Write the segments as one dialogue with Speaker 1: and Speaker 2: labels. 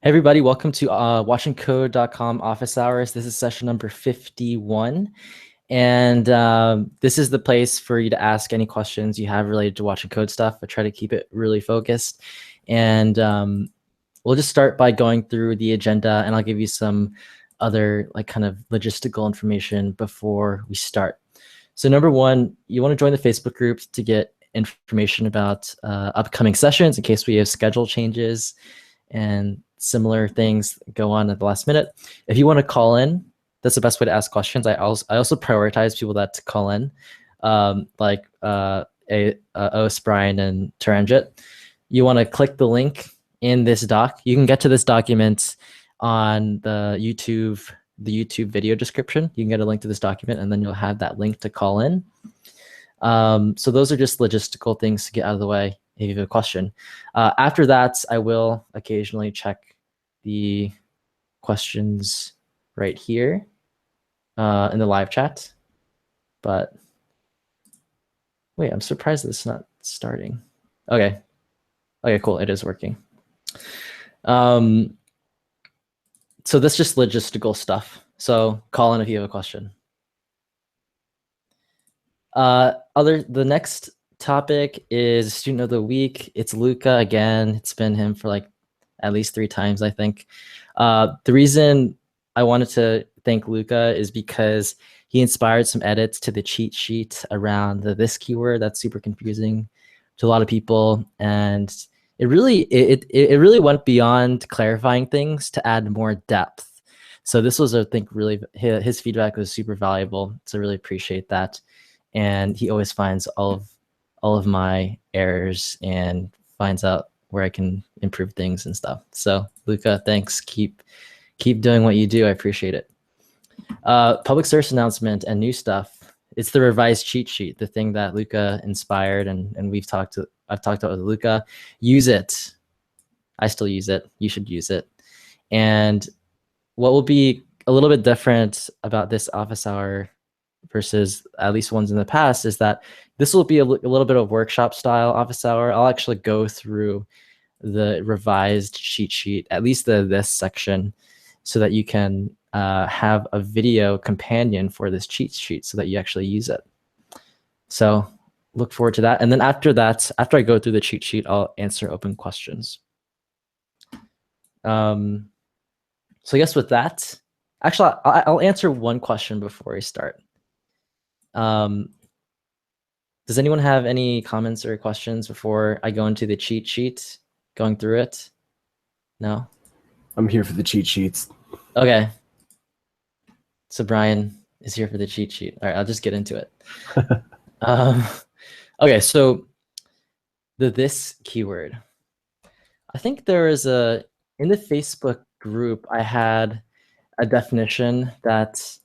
Speaker 1: Hey everybody, welcome to watchingcode.com office hours. This is session number 51. And this is the place for you to ask any questions you have related to watching code stuff. I try to keep it really focused. And we'll just start by going through the agenda, and I'll give you some other kind of logistical information before we start. So number one, you want to join the Facebook group to get information about upcoming sessions in case we have schedule changes and similar things go on at the last minute. If you want to call in, that's the best way to ask questions. I also prioritize people that call in, like Os, Brian, and Taranjit. You want to click the link in this doc. You can get to this document on the YouTube video description. You can get a link to this document, and then you'll have that link to call in. So those are just logistical things to get out of the way if you have a question. After that, I will occasionally check the questions right here in the live chat. But wait, I'm surprised it's not starting. Okay, cool, it is working. So that's just logistical stuff. So call in if you have a question. The next topic is student of the week. It's Luca again. It's been him for like at least 3 times, I think. The reason I wanted to thank Luca is because he inspired some edits to the cheat sheet around the this keyword that's super confusing to a lot of people, and it really went beyond clarifying things to add more depth. So this was, I think, really his feedback was super valuable. So I really appreciate that. And he always finds all of my errors and finds out where I can improve things and stuff. So Luca, thanks. Keep doing what you do. I appreciate it. Public service announcement and new stuff. It's the revised cheat sheet, the thing that Luca inspired, and I've talked about with Luca. Use it. I still use it. You should use it. And what will be a little bit different about this office hour versus at least ones in the past is that this will be a little bit of workshop style office hour. I'll actually go through the revised cheat sheet, at least this section, so that you can have a video companion for this cheat sheet so that you actually use it. So look forward to that. And then after that, after I go through the cheat sheet, I'll answer open questions. So I guess with that, actually, I'll answer one question before I start. Does anyone have any comments or questions before I go into the cheat sheet, going through it? No?
Speaker 2: I'm here for the cheat sheets.
Speaker 1: Okay. So Brian is here for the cheat sheet. All right, I'll just get into it. Okay, so this keyword. I think there is in the Facebook group, I had a definition that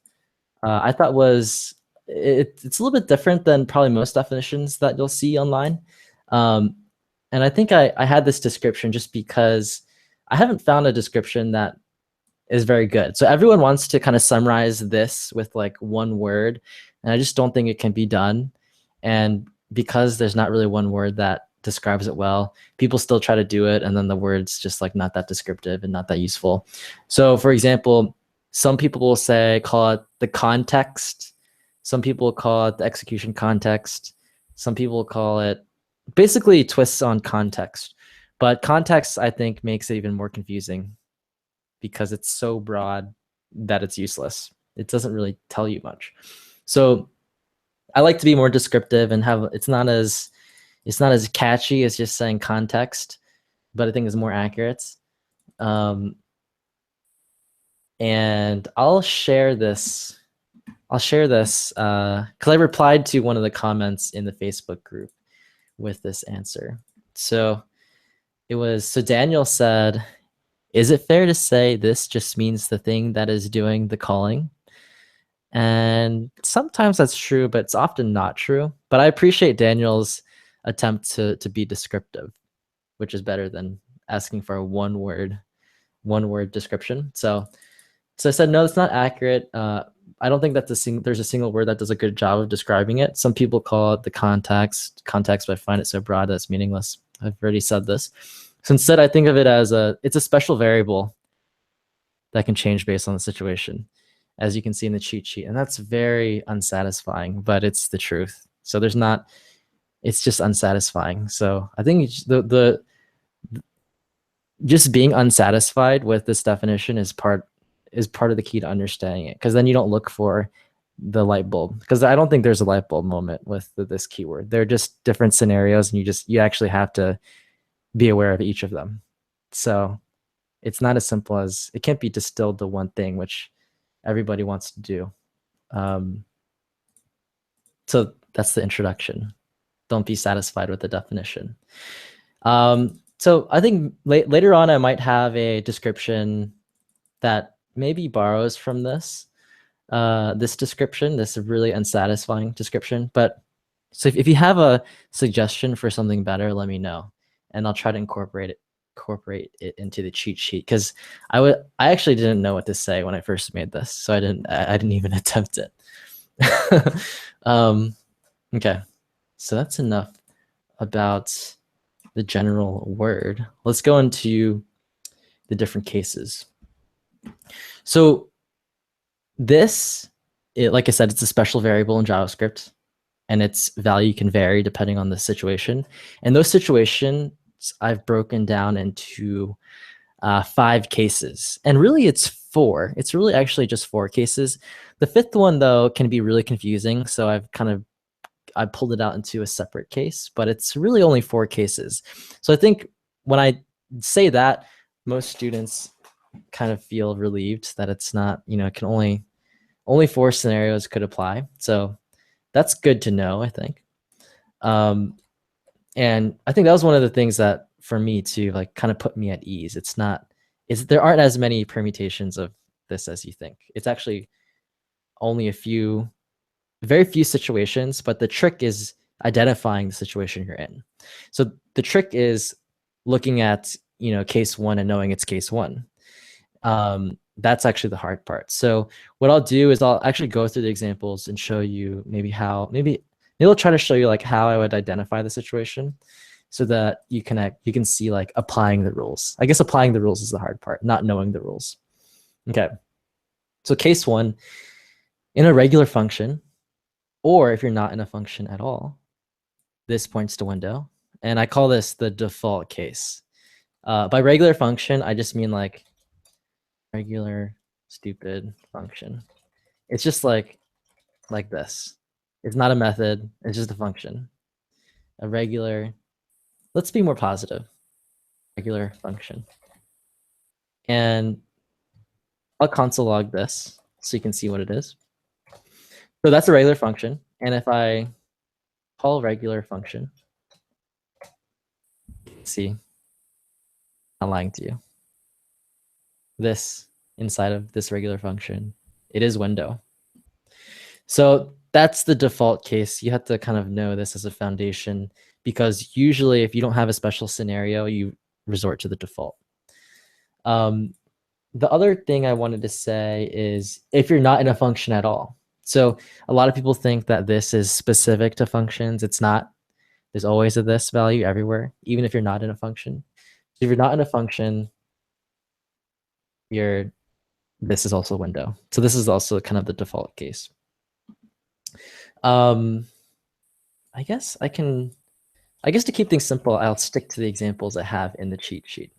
Speaker 1: I thought was, it's a little bit different than probably most definitions that you'll see online. And I think I had this description just because I haven't found a description that is very good. So everyone wants to kind of summarize this with like one word, and I just don't think it can be done. And because there's not really one word that describes it well, people still try to do it, and then the word's just like not that descriptive and not that useful. So for example, some people will call it the context. Some people call it the execution context. Some people call it basically twists on context. But context, I think, makes it even more confusing because it's so broad that it's useless. It doesn't really tell you much. So I like to be more descriptive and it's not as catchy as just saying context, but I think it's more accurate. And I'll share this because I replied to one of the comments in the Facebook group with this answer. So Daniel said, "Is it fair to say this just means the thing that is doing the calling?" And sometimes that's true, but it's often not true. But I appreciate Daniel's attempt to be descriptive, which is better than asking for a one word description. So I said, no, it's not accurate. I don't think that there's a single word that does a good job of describing it. Some people call it the context, but I find it so broad that it's meaningless. I've already said this. So instead, I think of it as it's a special variable that can change based on the situation, as you can see in the cheat sheet. And that's very unsatisfying, but it's the truth. So it's just unsatisfying. So I think the just being unsatisfied with this definition is part of the key to understanding it, because then you don't look for the light bulb, because I don't think there's a light bulb moment with this keyword. They're just different scenarios, and you actually have to be aware of each of them. So it's not as simple as, it can't be distilled to one thing, which everybody wants to do. So that's the introduction. Don't be satisfied with the definition. So I think later on I might have a description that maybe borrows from this description, this really unsatisfying description. But so if you have a suggestion for something better, let me know, and I'll try to incorporate it into the cheat sheet, because I actually didn't know what to say when I first made this, so I didn't even attempt it. Okay, so that's enough about the general word. Let's go into the different cases. So this, like I said, it's a special variable in JavaScript, and its value can vary depending on the situation. And those situations I've broken down into 5 cases. And really it's 4. It's really actually just 4 cases. The 5th one, though, can be really confusing. So I pulled it out into a separate case, but it's really only 4 cases. So I think when I say that, most students kind of feel relieved that it's not, it can only 4 scenarios could apply. So that's good to know, I think. And I think that was one of the things that, for me too, like kind of put me at ease. There aren't as many permutations of this as you think. It's actually only very few situations, but the trick is identifying the situation you're in. So the trick is looking at, case 1 and knowing it's case 1. That's actually the hard part. So what I'll do is I'll actually go through the examples and show you maybe I'll try to show you like how I would identify the situation, so that you can see like applying the rules. I guess applying the rules is the hard part, not knowing the rules. Okay. So case 1, in a regular function, or if you're not in a function at all, this points to window. And I call this the default case. By regular function, I just mean like regular stupid function. It's just like this. It's not a method, it's just a function. A regular, let's be more positive, regular function. And I'll console log this so you can see what it is. So that's a regular function. And if I call regular function, see, I'm lying to you. This inside of this regular function, it is window. So that's the default case. You have to kind of know this as a foundation, because usually if you don't have a special scenario, you resort to the default. The other thing I wanted to say is if you're not in a function at all. So a lot of people think that this is specific to functions. It's not. There's always a this value everywhere, even if you're not in a function. So if you're not in a function, this is also a window. So this is also kind of the default case. I guess to keep things simple, I'll stick to the examples I have in the cheat sheet.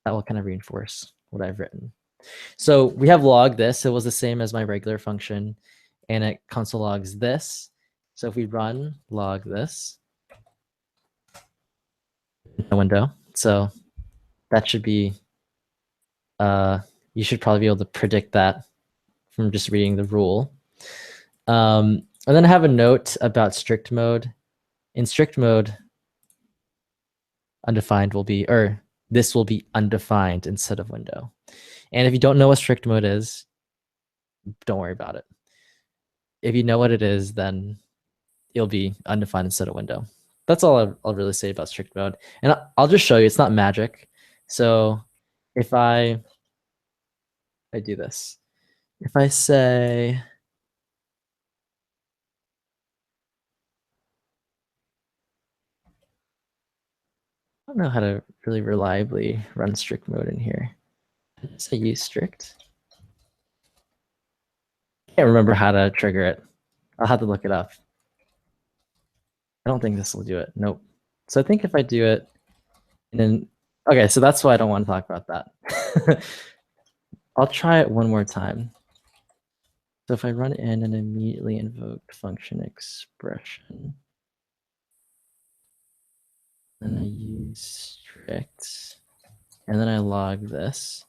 Speaker 1: That will kind of reinforce what I've written. So we have log this. It was the same as my regular function, and it console logs this. So if we run log this, a window. So that should be, you should probably be able to predict that from just reading the rule. And then I have a note about strict mode. In strict mode, undefined will be, or this will be undefined instead of window. And if you don't know what strict mode is, don't worry about it. If you know what it is, then it'll be undefined instead of window. That's all I'll really say about strict mode. And I'll just show you, it's not magic. So if I do this, if I say, don't know how to really reliably run strict mode in here. Did I say use strict? Can't remember how to trigger it. I'll have to look it up. I don't think this will do it. Nope. So I think if I do it, and then, okay, so that's why I don't want to talk about that. I'll try it one more time. So if I run in and immediately invoke function expression, then I use strict, and then I log this.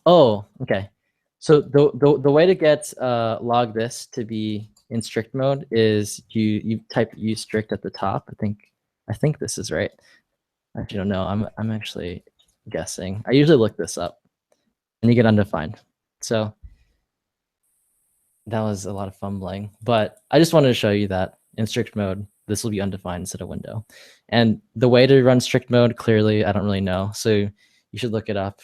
Speaker 1: Oh, okay. So the way to get log this to be in strict mode is you type use strict at the top. I think this is right. I actually don't know. I'm actually guessing. I usually look this up, and you get undefined. So that was a lot of fumbling, but I just wanted to show you that in strict mode, this will be undefined instead of window. And the way to run strict mode, clearly, I don't really know. So you should look it up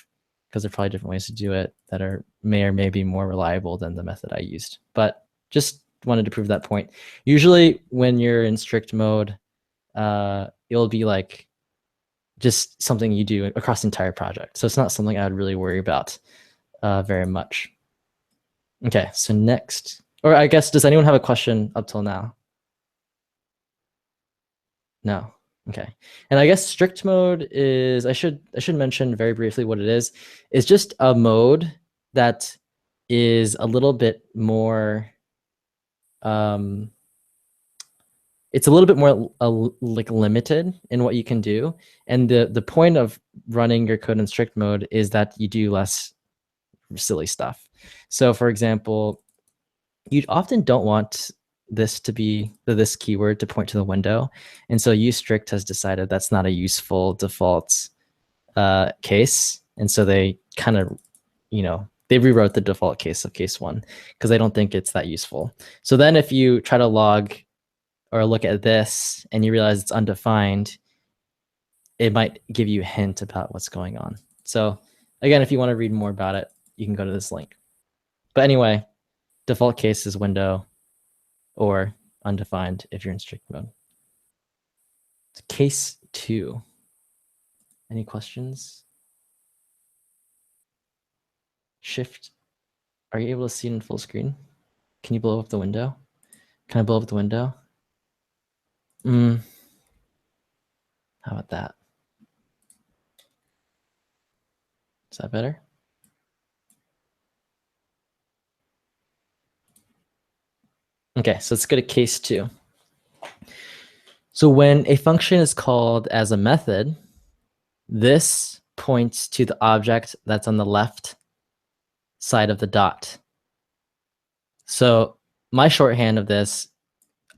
Speaker 1: because there are probably different ways to do it that are may or may be more reliable than the method I used. But just wanted to prove that point. Usually when you're in strict mode, it'll be like just something you do across the entire project. So it's not something I would really worry about very much. Okay, so next, or I guess, does anyone have a question up till now? No. Okay. And I guess strict mode is, I should mention very briefly what it is. It's just a mode that is a little bit more it's a little bit more like limited in what you can do. And the point of running your code in strict mode is that you do less silly stuff. So for example, you often don't want this to be this keyword to point to the window. And so useStrict has decided that's not a useful default case. And so they kind of, they rewrote the default case of case one because they don't think it's that useful. So then if you try to log or look at this and you realize it's undefined, it might give you a hint about what's going on. So again, if you want to read more about it, you can go to this link. But anyway, default case is window or undefined if you're in strict mode. Case 2. Any questions? Shift. Are you able to see it in full screen? Can you blow up the window? Can I blow up the window? How about that? Is that better? Okay, so let's go to case 2. So when a function is called as a method, this points to the object that's on the left side of the dot. So my shorthand of this,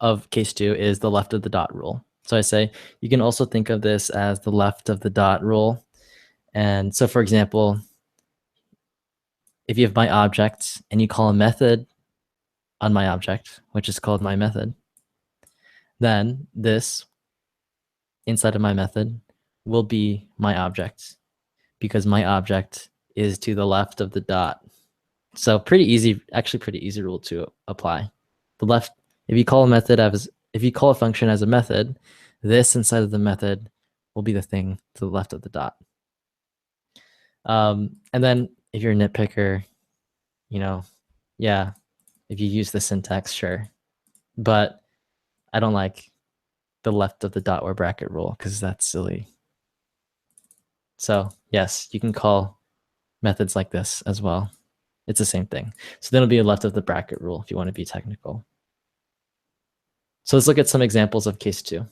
Speaker 1: of case 2, is the left of the dot rule. So I say you can also think of this as the left of the dot rule. And so for example, if you have my object and you call a method on my object, which is called my method, then this inside of my method will be my object because my object is to the left of the dot. So pretty easy, actually pretty easy rule to apply. The left, if you call a method as, if you call a function as a method, this inside of the method will be the thing to the left of the dot. And then if you're a nitpicker, yeah, if you use the syntax, sure. But I don't like the left of the dot or bracket rule because that's silly. So yes, you can call methods like this as well. It's the same thing. So then it'll be a left of the bracket rule if you want to be technical. So let's look at some examples of case 2.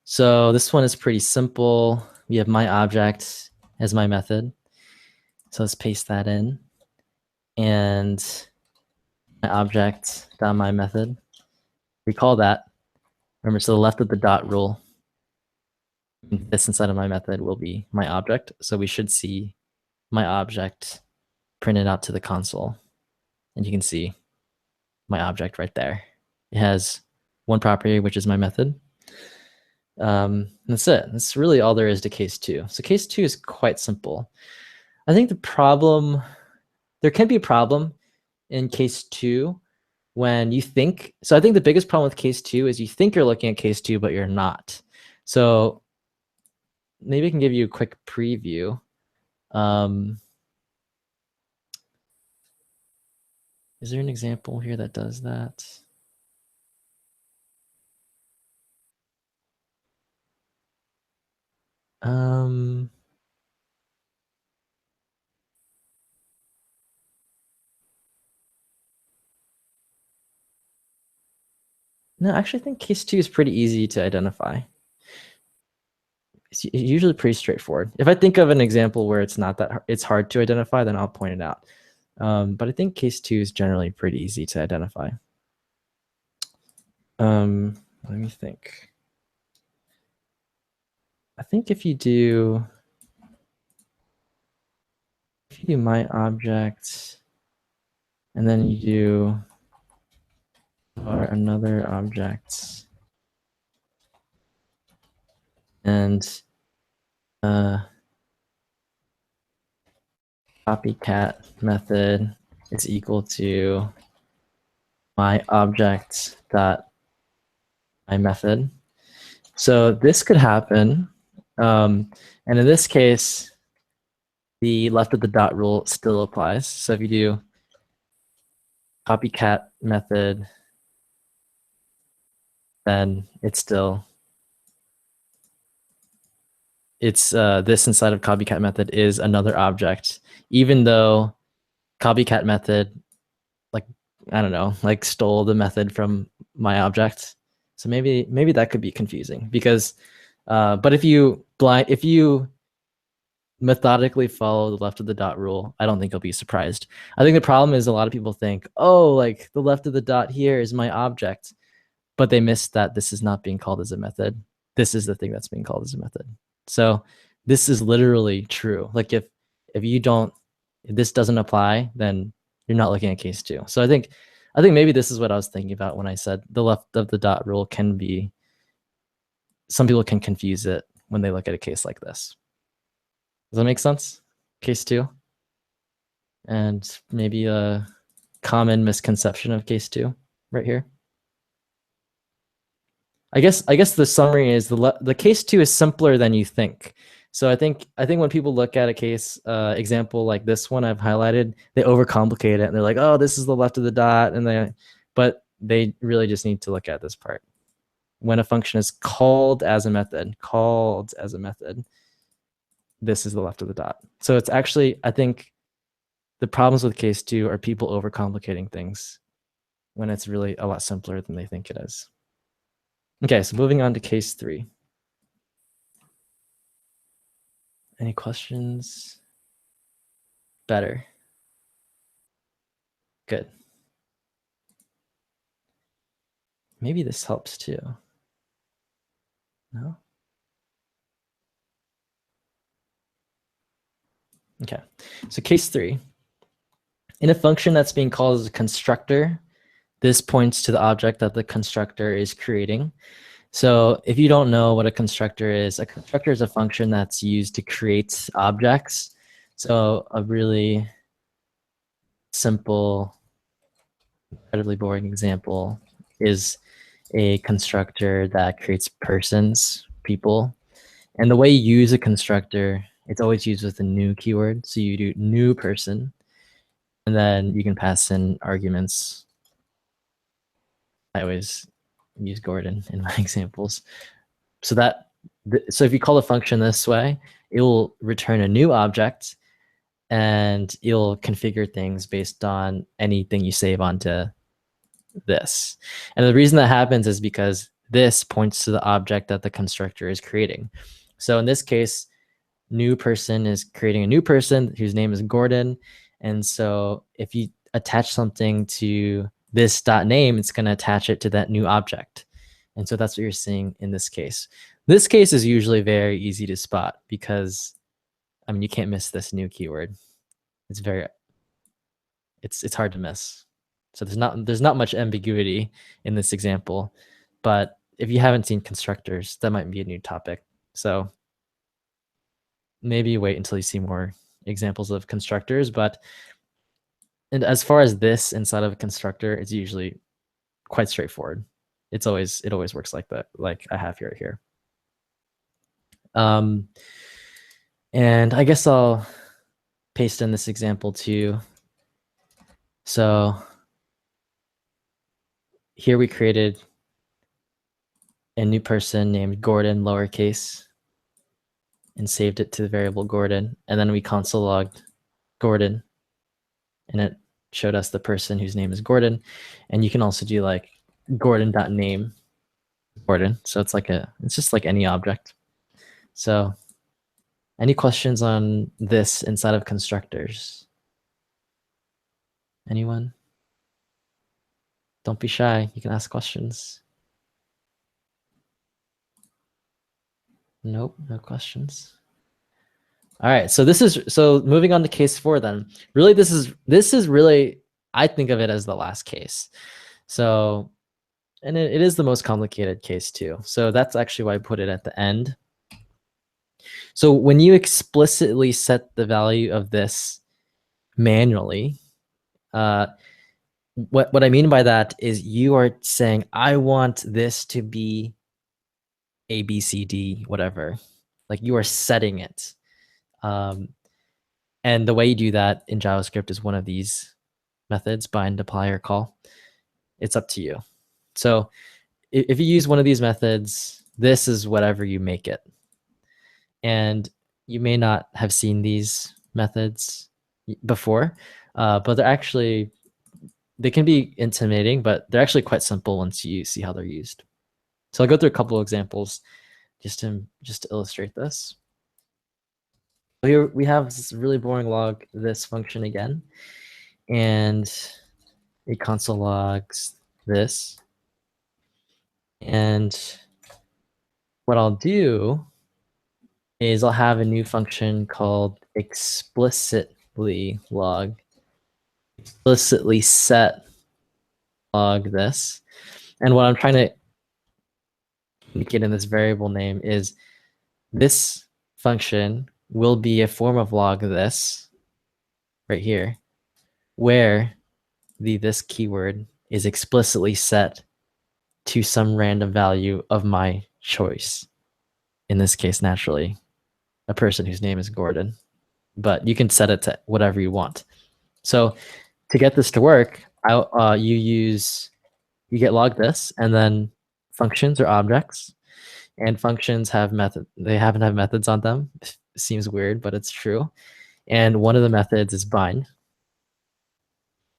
Speaker 1: So this one is pretty simple. We have my object as my method. So let's paste that in. And my object dot my method. Recall that. Remember, so the left of the dot rule, this inside of my method will be my object. So we should see my object printed out to the console. And you can see my object right there. It has one property, which is my method. That's it. That's really all there is to case 2. So case 2 is quite simple. I think the problem, there can be a problem in case 2 when you think, so I think the biggest problem with case 2 is you think you're looking at case 2, but you're not. So maybe I can give you a quick preview. Is there an example here that does that? No, actually, I think case 2 is pretty easy to identify. It's usually pretty straightforward. If I think of an example where it's not that hard, it's hard to identify, then I'll point it out. But I think case 2 is generally pretty easy to identify. Let me think. I think if you do my object, and then you do or another object, and copycat method is equal to my object dot my method. So this could happen, and in this case, the left of the dot rule still applies. So if you do copycat method, then it's still, it's this inside of copycat method is another object, even though copycat method, like, I don't know, like stole the method from my object. So maybe that could be confusing because, but if you methodically follow the left of the dot rule, I don't think you'll be surprised. I think the problem is a lot of people think, oh, like the left of the dot here is my object, but they missed that this is not being called as a method. This is the thing that's being called as a method. So this is literally true. Like if this doesn't apply, then you're not looking at case 2. So I think maybe this is what I was thinking about when I said the left of the dot rule can be, some people can confuse it when they look at a case like this. Does that make sense? Case 2? And maybe a common misconception of case 2 right here. I guess the summary is the case 2 is simpler than you think. So I think when people look at a case example like this one I've highlighted, they overcomplicate it and they're like, oh, this is the left of the dot, and but they really just need to look at this part. When a function is called as a method, this is the left of the dot. So it's actually, I think the problems with case 2 are people overcomplicating things when it's really a lot simpler than they think it is. Okay, so moving on to case 3. Any questions? Better. Good. Maybe this helps too. No? Okay, so case 3. In a function that's being called as a constructor, this points to the object that the constructor is creating. So if you don't know what a constructor is a function that's used to create objects. So a really simple, incredibly boring example is a constructor that creates persons, people. And the way you use a constructor, it's always used with a new keyword. So you do new person, and then you can pass in arguments. I always use Gordon in my examples. So so if you call a function this way, it will return a new object, and you'll configure things based on anything you save onto this. And the reason that happens is because this points to the object that the constructor is creating. So in this case, new person is creating a new person whose name is Gordon. And so if you attach something to this dot name, it's going to attach it to that new object. And so that's what you're seeing in this case. This case is usually very easy to spot because, I mean, you can't miss this new keyword. It's hard to miss. So there's not much ambiguity in this example, but if you haven't seen constructors, that might be a new topic. So maybe wait until you see more examples of constructors. And as far as this inside of a constructor, it's usually quite straightforward. It always works like that, like I have here. And I guess I'll paste in this example too. So here we created a new person named Gordon, lowercase, and saved it to the variable Gordon. And then we console logged Gordon, and it showed us the person whose name is Gordon. And you can also do like Gordon.name Gordon. So it's just like any object. So any questions on this inside of constructors? Anyone? Don't be shy. You can ask questions. Nope, no questions. All right, so moving on to case 4 then. Really, this is really, I think of it as the last case. So, and it is the most complicated case too. So that's actually why I put it at the end. So when you explicitly set the value of this manually, what I mean by that is you are saying, I want this to be A, B, C, D, whatever. Like you are setting it. And the way you do that in JavaScript is one of these methods, bind, apply, or call. It's up to you. So if you use one of these methods, this is whatever you make it. And you may not have seen these methods before, but they can be intimidating, but they're actually quite simple once you see how they're used. So I'll go through a couple of examples just to illustrate this. So here we have this really boring log this function again, and it console logs this. And what I'll do is I'll have a new function called explicitly log, explicitly set log this. And what I'm trying to indicate in this variable name is this function will be a form of log this right here, where this keyword is explicitly set to some random value of my choice. In this case, naturally, a person whose name is Gordon, but you can set it to whatever you want. So to get this to work, you get log this, and then functions or objects, and functions have they happen to have methods on them. It seems weird, but it's true. And one of the methods is bind.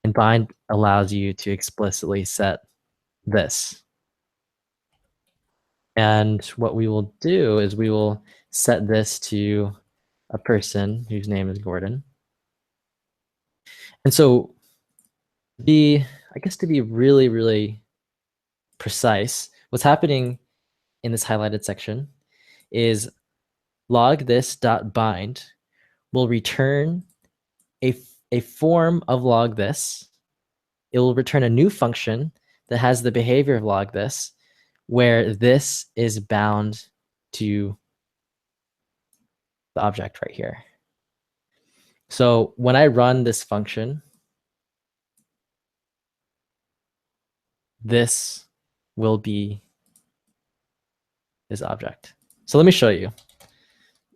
Speaker 1: And bind allows you to explicitly set this. And what we will do is we will set this to a person whose name is Gordon. And so I guess to be really, really precise, what's happening in this highlighted section is log this dot bind will return a form of log this. It will return a new function that has the behavior of log this, where this is bound to the object right here. So when I run this function, this will be this object. So let me show you.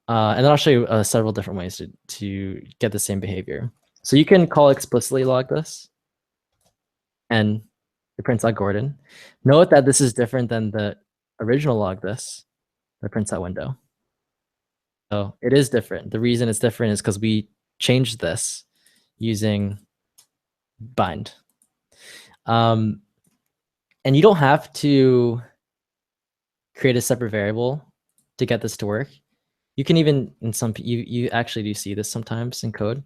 Speaker 1: And then I'll show you several different ways to get the same behavior. So you can call explicitly log this, and it prints out Gordon. Note that this is different than the original log this that prints out window. So it is different. The reason it's different is because we changed this using bind. And you don't have to create a separate variable to get this to work. You can even, you actually do see this sometimes in code.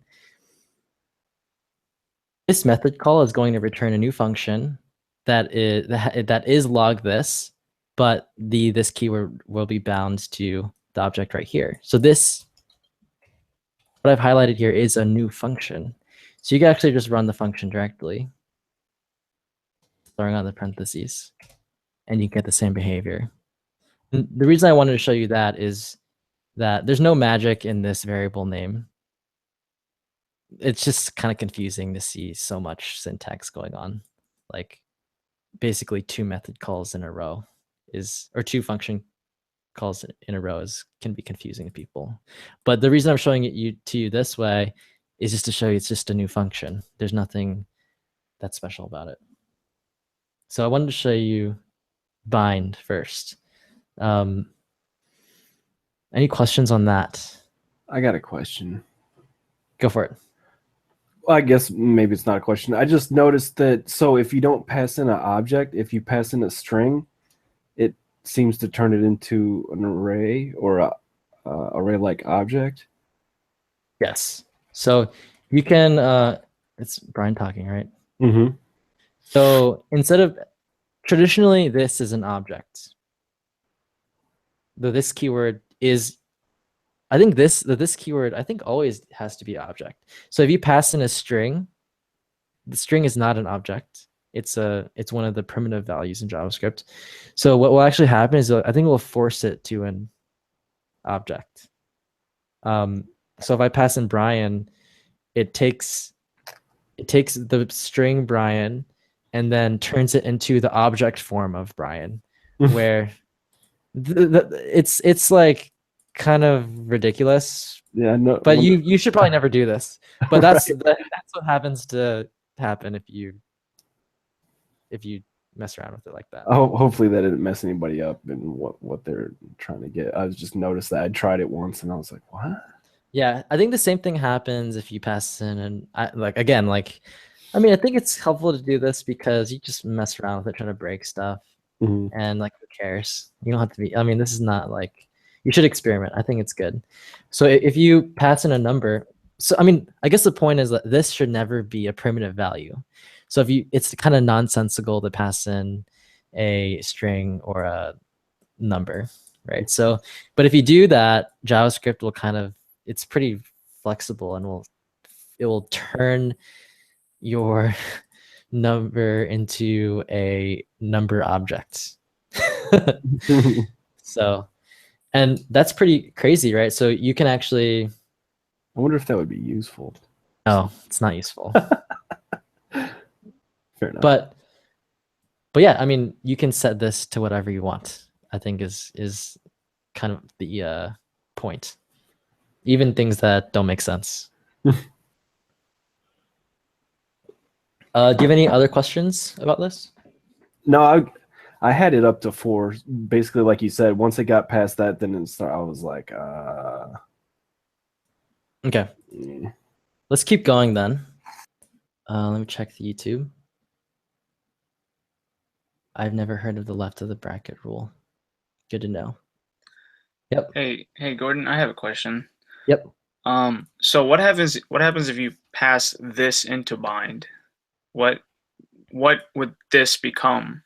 Speaker 1: This method call is going to return a new function that is log this, but this keyword will be bound to the object right here. So this, what I've highlighted here, is a new function. So you can actually just run the function directly, throwing on the parentheses, and you get the same behavior. And the reason I wanted to show you that is that there's no magic in this variable name. It's just kind of confusing to see so much syntax going on. Like, basically two method calls in a row or two function calls in a row can be confusing to people. But the reason I'm showing it to you this way is just to show you it's just a new function. There's nothing that's special about it. So I wanted to show you bind first. Any questions on that?
Speaker 2: I got a question.
Speaker 1: Go for it.
Speaker 2: Well, I guess maybe it's not a question. I just noticed that, so if you don't pass in an object, if you pass in a string, it seems to turn it into an array or a array-like object.
Speaker 1: Yes. So you can, it's Brian talking, right?
Speaker 2: Mm-hmm.
Speaker 1: So instead of, traditionally, this is an object. This keyword is, I think this keyword, I think always has to be object. So if you pass in a string, the string is not an object. It's one of the primitive values in JavaScript. So what will actually happen is I think we'll force it to an object. So if I pass in Brian, it takes the string Brian and then turns it into the object form of Brian, where it's like kind of ridiculous.
Speaker 2: Yeah, no.
Speaker 1: But you should probably never do this. But that's
Speaker 2: Right.
Speaker 1: that's what happens to happen if you mess around with it like that.
Speaker 2: Hopefully that didn't mess anybody up in what they're trying to get. I was just noticed that I tried it once and I was like, what?
Speaker 1: Yeah, I think the same thing happens if you pass in and I mean, I think it's helpful to do this because you just mess around with it, trying to break stuff, and like, who cares? You don't have to be. I mean, this is not like, you should experiment. I think it's good. So if you pass in a number, so I mean, I guess the point is that this should never be a primitive value. So it's kind of nonsensical to pass in a string or a number, right? So, but if you do that, JavaScript will it's pretty flexible and it will turn your number into a number object. So, and that's pretty crazy, right? So you can actually,
Speaker 2: I wonder if that would be useful.
Speaker 1: no, it's not useful.
Speaker 2: Fair enough.
Speaker 1: But yeah, I mean, you can set this to whatever you want, I think is kind of the point. Even things that don't make sense. Do you have any other questions about this?
Speaker 2: No, I had it up to 4. Basically, like you said, once it got past that, then I was like,
Speaker 1: Okay.
Speaker 2: yeah.
Speaker 1: Let's keep going then. Let me check the YouTube. I've never heard of the left of the bracket rule. Good to know. Yep.
Speaker 3: Hey, Gordon, I have a question.
Speaker 1: Yep.
Speaker 3: So what happens if you pass this into bind? What would this become?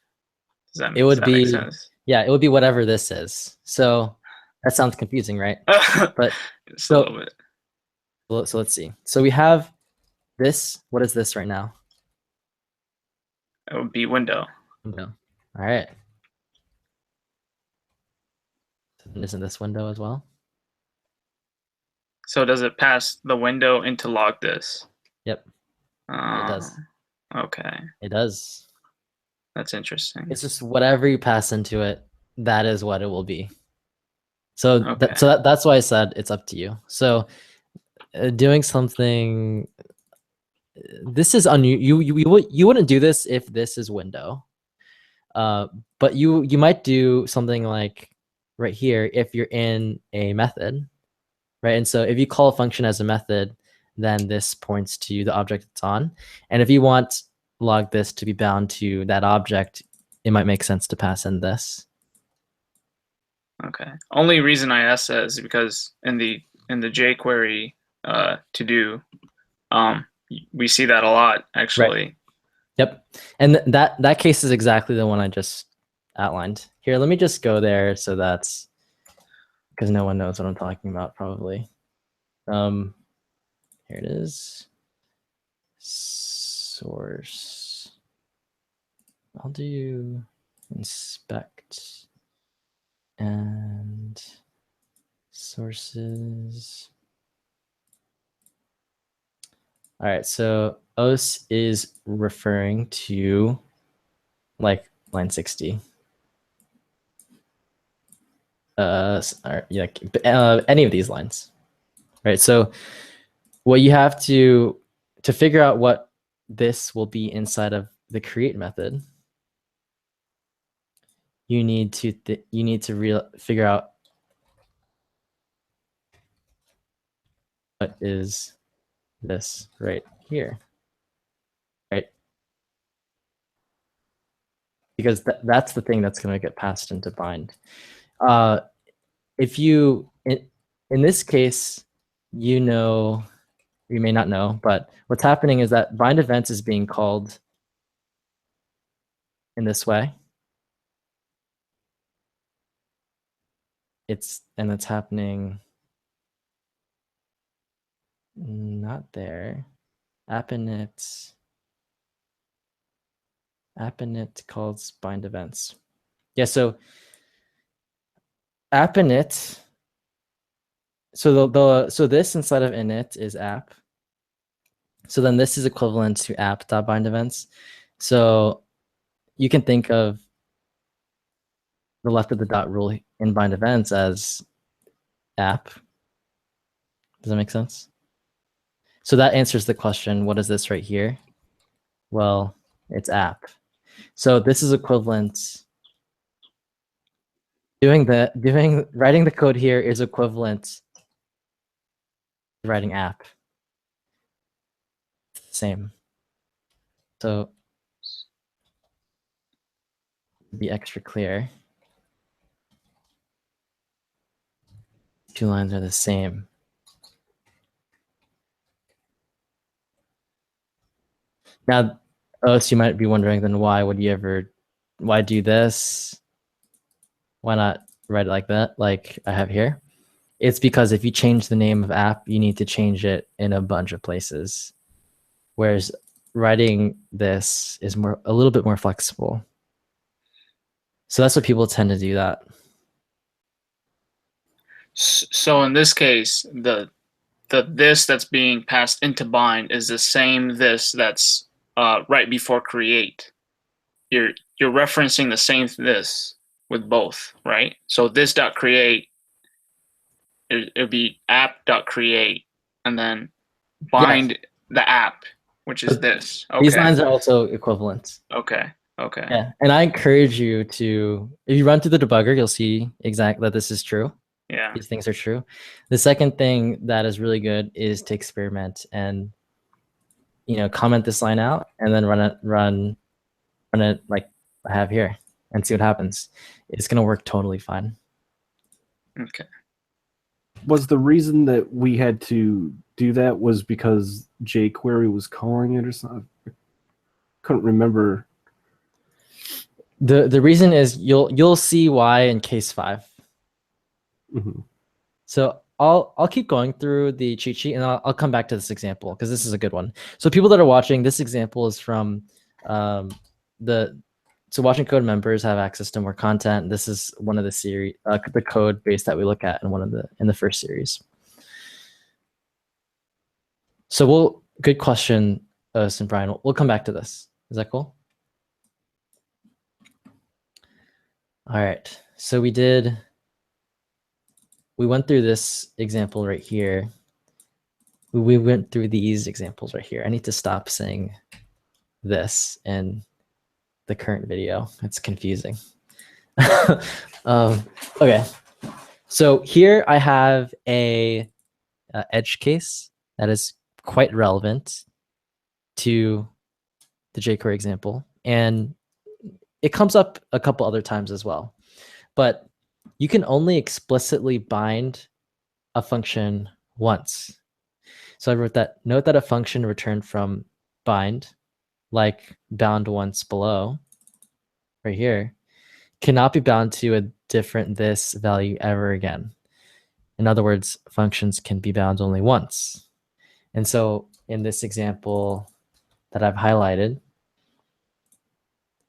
Speaker 3: Does that make sense?
Speaker 1: Yeah, it would be whatever this is. So that sounds confusing, right? But
Speaker 3: just a little bit.
Speaker 1: So let's see. So we have this. What is this right now?
Speaker 3: It would be window.
Speaker 1: Window. All right. Isn't this window as well?
Speaker 3: So does it pass the window into log this?
Speaker 1: Yep. It does.
Speaker 3: Okay.
Speaker 1: It does.
Speaker 3: That's interesting.
Speaker 1: It's just whatever you pass into it, that is what it will be. So that's why I said it's up to you. So doing something, this is you wouldn't do this if this is window. But you might do something like right here if you're in a method, right? And so if you call a function as a method, then this points to the object it's on. And if you want log this to be bound to that object, it might make sense to pass in this.
Speaker 3: Okay. Only reason I asked that is because in the jQuery to do, we see that a lot actually.
Speaker 1: Right. Yep. And that case is exactly the one I just outlined. Here, let me just go there so that's because no one knows what I'm talking about probably. Here it is. Source. I'll do inspect and sources. All right, so os is referring to like line 60. Any of these lines, right? So what you have to figure out what this will be inside of the create method, you need to figure out what is this right here, right? Because that's the thing that's going to get passed into bind. If you in this case, you may not know, but what's happening is that bind events is being called in this way. It's happening not there. App init calls bind events. Yeah, so app init. So this inside of init is app. So then this is equivalent to app.bind events. So you can think of the left of the dot rule in bind events as app. Does that make sense? So that answers the question, what is this right here? Well, it's app. So this is equivalent. Writing the code here is equivalent to writing app. Same. So to be extra clear, 2 lines are the same. Now, so you might be wondering, then why do this? Why not write it like that, like I have here? It's because if you change the name of app, you need to change it in a bunch of places. Whereas writing this is a little bit more flexible. So that's what people tend to do that.
Speaker 3: So in this case, the this that's being passed into bind is the same this that's right before create. You're referencing the same this with both, right? So this dot create, it'll be app dot create, and then bind the app, which is this. Okay.
Speaker 1: These lines are also equivalent.
Speaker 3: Okay.
Speaker 1: Yeah, and I encourage you to, if you run through the debugger, you'll see exactly that this is true.
Speaker 3: Yeah.
Speaker 1: These things are true. The second thing that is really good is to experiment and, comment this line out and then run it like I have here and see what happens. It's going to work totally fine.
Speaker 3: Okay.
Speaker 2: Was the reason that we had to do that was because jQuery was calling it or something? I couldn't remember.
Speaker 1: The reason is you'll see why in case 5.
Speaker 2: Mm-hmm. So
Speaker 1: I'll keep going through the cheat sheet and I'll come back to this example because this is a good one. So people that are watching, this example is from so Watching Code members have access to more content. This is one of the series, the code base that we look at in the first series. So good question, and Brian. We'll come back to this. Is that cool? All right. So we went through this example right here. We went through these examples right here. I need to stop saying this in the current video. It's confusing. Okay. So here I have a edge case that is quite relevant to the jQuery example. And it comes up a couple other times as well. But you can only explicitly bind a function once. So I wrote that, note that a function returned from bind, like bound once below, right here, cannot be bound to a different this value ever again. In other words, functions can be bound only once. And so in this example that I've highlighted,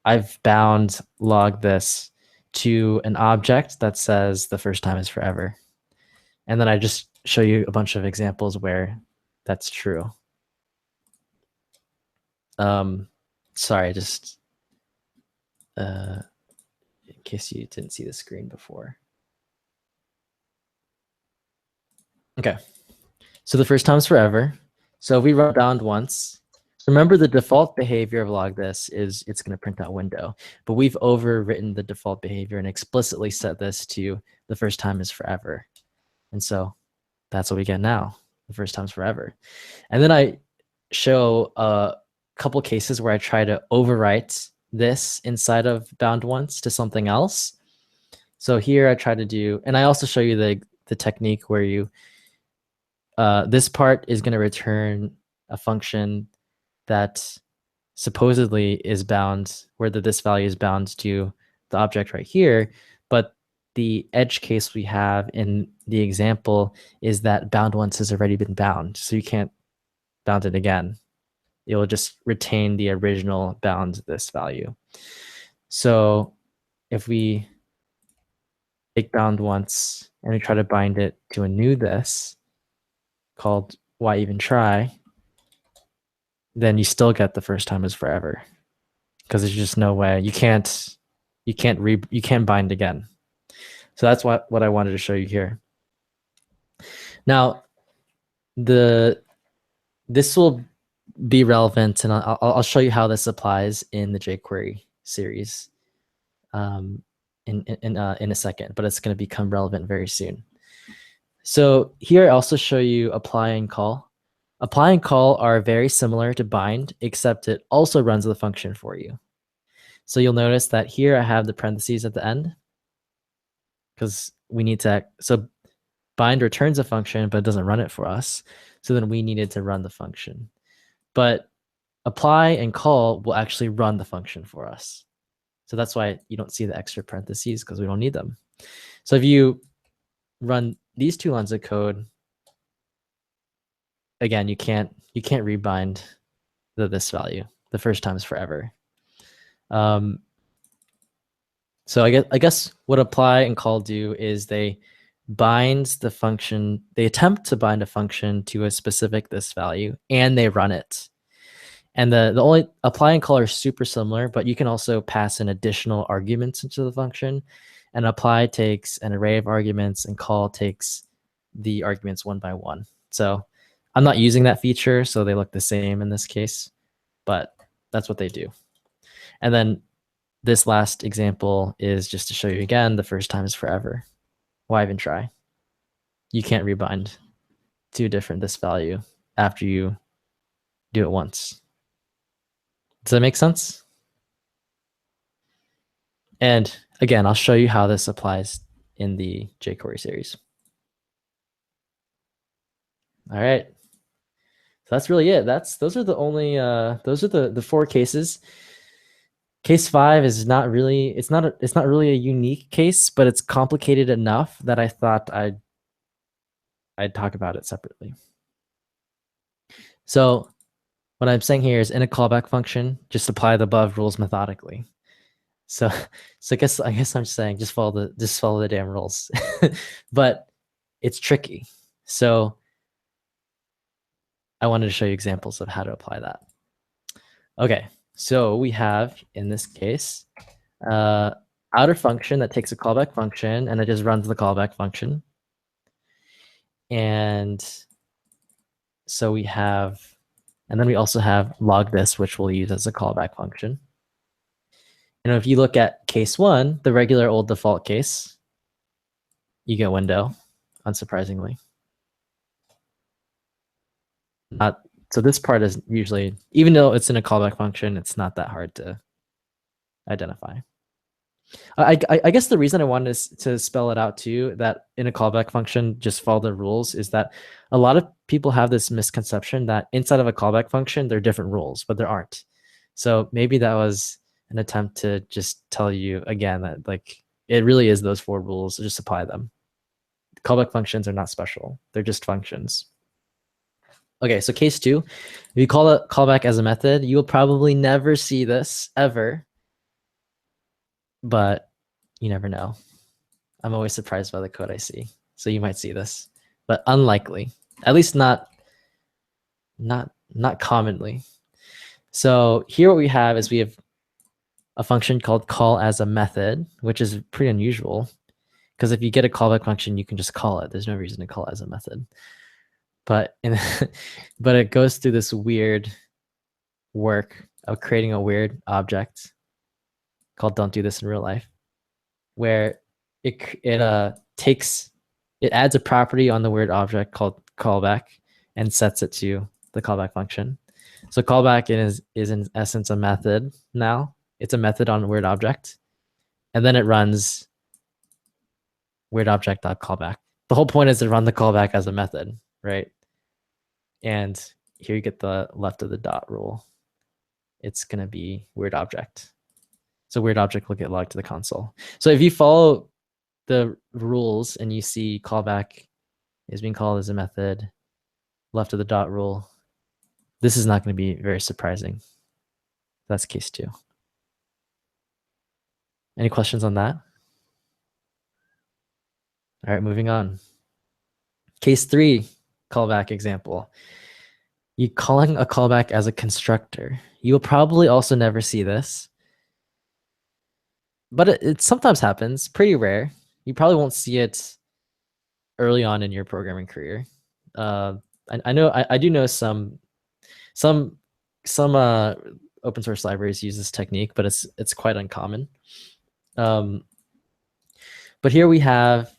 Speaker 1: I've bound log this to an object that says the first time is forever. And then I just show you a bunch of examples where that's true. Sorry, just in case you didn't see the screen before. Okay, so the first time's forever. So if we run bound once, remember the default behavior of log this is it's going to print out window, but we've overwritten the default behavior and explicitly set this to the first time is forever. And so that's what we get now. The first time's forever. And then I show a couple cases where I try to overwrite this inside of bound once to something else. So here I try to do, and I also show you the technique where you, this part is going to return a function that supposedly is bound, where this value is bound to the object right here, but the edge case we have in the example is that bound once has already been bound, so you can't bound it again. It will just retain the original bound this value. So if we take bound once and we try to bind it to a new this called why even try, then you still get the first time is forever, because there's just no way you can't bind again. So that's what I wanted to show you here. Now, this will be relevant, and I'll show you how this applies in the jQuery series in a second, but it's going to become relevant very soon. So here I also show you apply and call. Apply and call are very similar to bind, except it also runs the function for you. So you'll notice that here I have the parentheses at the end, because we need to, so bind returns a function, but it doesn't run it for us. So then we needed to run the function. But apply and call will actually run the function for us. So that's why you don't see the extra parentheses, because we don't need them. So if you run these two lines of code, again, you can't rebind this value. The first time is forever. So I guess what apply and call do is they bind the function, they attempt to bind a function to a specific this value, and they run it. And the only apply and call are super similar, but you can also pass in additional arguments into the function. And apply takes an array of arguments, and call takes the arguments one by one. So I'm not using that feature, so they look the same in this case, but that's what they do. And then this last example is just to show you again, the first time is forever. Why even try? You can't rebind to a different this value after you do it once. Does that make sense? And again, I'll show you how this applies in the jQuery series. All right. So that's really it. Those are the only those are the 4 cases. Case 5 is not really, it's not really a unique case, but it's complicated enough that I thought I'd talk about it separately. So what I'm saying here is, in a callback function, just apply the above rules methodically. So I guess I'm saying just follow the damn rules. But it's tricky. So I wanted to show you examples of how to apply that. Okay, so we have, in this case, outer function that takes a callback function and it just runs the callback function. And so we have, and then we also have log this, which we'll use as a callback function. And if you look at case 1, the regular old default case, you get window, unsurprisingly. So this part is usually, even though it's in a callback function, it's not that hard to identify. I guess the reason I wanted to spell it out too, that in a callback function, just follow the rules, is that a lot of people have this misconception that inside of a callback function, there are different rules, but there aren't. So maybe that was an attempt to just tell you again that like it really is those 4 rules, so just apply them. Callback functions are not special. They're just functions. Okay, so case 2, if you call a callback as a method, you will probably never see this ever, but you never know. I'm always surprised by the code I see, so you might see this, but unlikely, at least not commonly. So here what we have is we have a function called call as a method, which is pretty unusual because if you get a callback function, you can just call it. There's no reason to call it as a method. But but it goes through this weird work of creating a weird object called "Don't Do This in Real Life," where it adds a property on the weird object called callback and sets it to the callback function. So callback is in essence a method now. It's a method on a weird object, and then it runs weird object.callback. The whole point is to run the callback as a method, right? And here you get the left of the dot rule. It's going to be weird object. So weird object will get logged to the console. So if you follow the rules and you see callback is being called as a method, left of the dot rule, this is not going to be very surprising. That's case 2. Any questions on that? All right, moving on. Case 3, callback example. You calling a callback as a constructor. You will probably also never see this, but it sometimes happens, pretty rare. You probably won't see it early on in your programming career. I do know some open source libraries use this technique, but it's quite uncommon. But here we have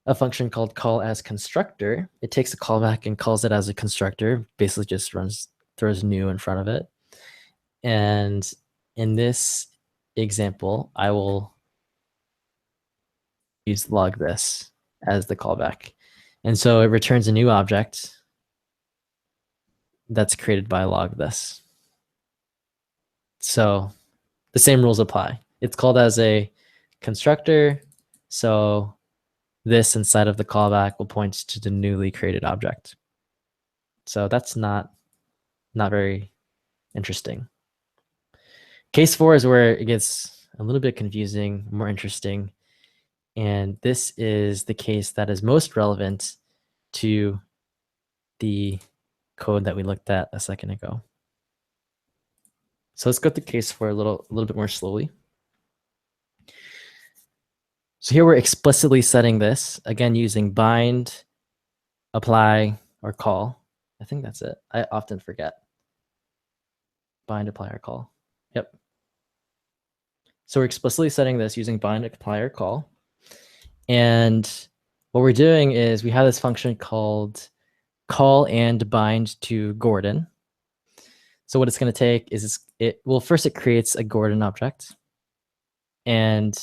Speaker 1: a function called call as constructor. It takes a callback and calls it as a constructor, basically just throws new in front of it. And in this example, I will use log this as the callback. And so it returns a new object that's created by log this. So the same rules apply. It's called as a constructor, so this inside of the callback will point to the newly created object. So that's not very interesting. Case 4 is where it gets a little bit confusing, more interesting. And this is the case that is most relevant to the code that we looked at a second ago. So let's go through case 4 a little bit more slowly. So here we're explicitly setting this, again, using bind, apply, or call. I think that's it. I often forget. Bind, apply, or call. Yep. So we're explicitly setting this using bind, apply, or call. And what we're doing is we have this function called call and bind to Gordon. So what it's going to take is first it creates a Gordon object, and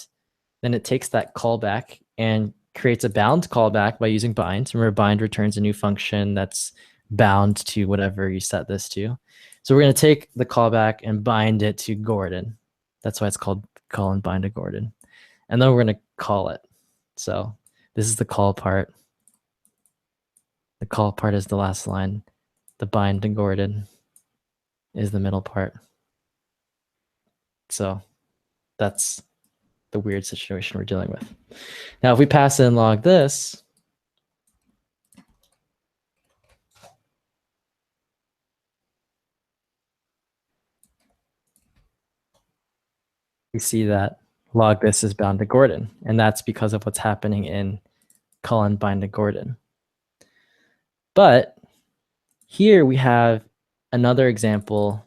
Speaker 1: then it takes that callback and creates a bound callback by using bind. Remember, bind returns a new function that's bound to whatever you set this to. So we're going to take the callback and bind it to Gordon. That's why it's called call and bind to Gordon. And then we're going to call it. So this is the call part. The call part is the last line. The bind to Gordon is the middle part. So that's the weird situation we're dealing with. Now, if we pass in log this, we see that log this is bound to Gordon, and that's because of what's happening in call and bind to Gordon. But here we have another example,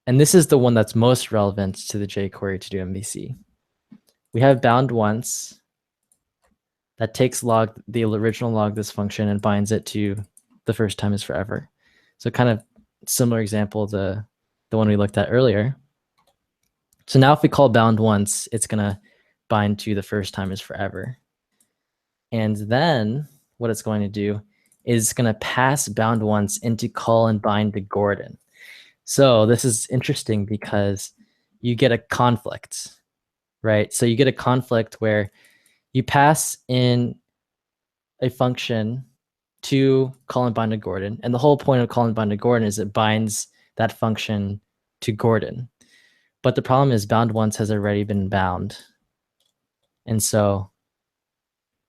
Speaker 1: and this is the one that's most relevant to the jQuery to do MVC. We have bound once that takes the original log this function and binds it to the first time is forever. So kind of similar example to the one we looked at earlier. So now if we call bound once, it's going to bind to the first time is forever. And then what it's going to do is it's going to pass bound once into call and bind to Gordon. So this is interesting because you get a conflict, right? So you get a conflict where you pass in a function to call and bind to Gordon. And the whole point of call and bind to Gordon is it binds that function to Gordon. But the problem is bound once has already been bound. And so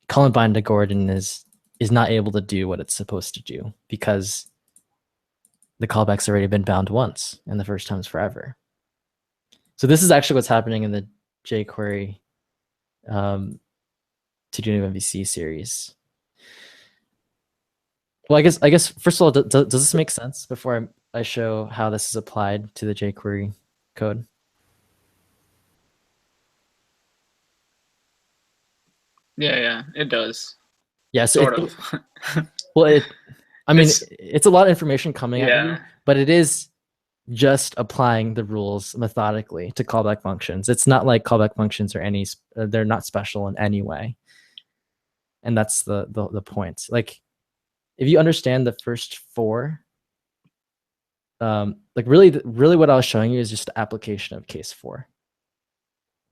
Speaker 1: call and bind to Gordon is not able to do what it's supposed to do because the callback's already been bound once and the first time is forever. So this is actually what's happening in the jQuery to do MVC series. Well, I guess first of all, does this make sense before I show how this is applied to the jQuery code?
Speaker 3: Yeah, it does.
Speaker 1: Yeah, so
Speaker 3: Sort of.
Speaker 1: well, I mean,
Speaker 3: It's-
Speaker 1: it's a lot of information coming at you,
Speaker 3: Yeah.
Speaker 1: but it is just applying the rules methodically to callback functions. It's not like callback functions are they're not special in any way. And that's the point. Like, if you understand the first four, like really what I was showing you is just the application of case 4.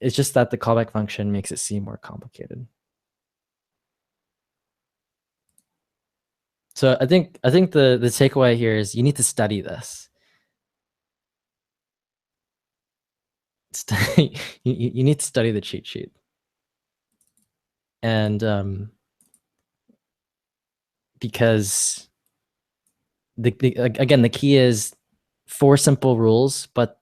Speaker 1: It's just that the callback function makes it seem more complicated. So I think the takeaway here is you need to study this. You need to study the cheat sheet. And because again, the key is 4 simple rules, but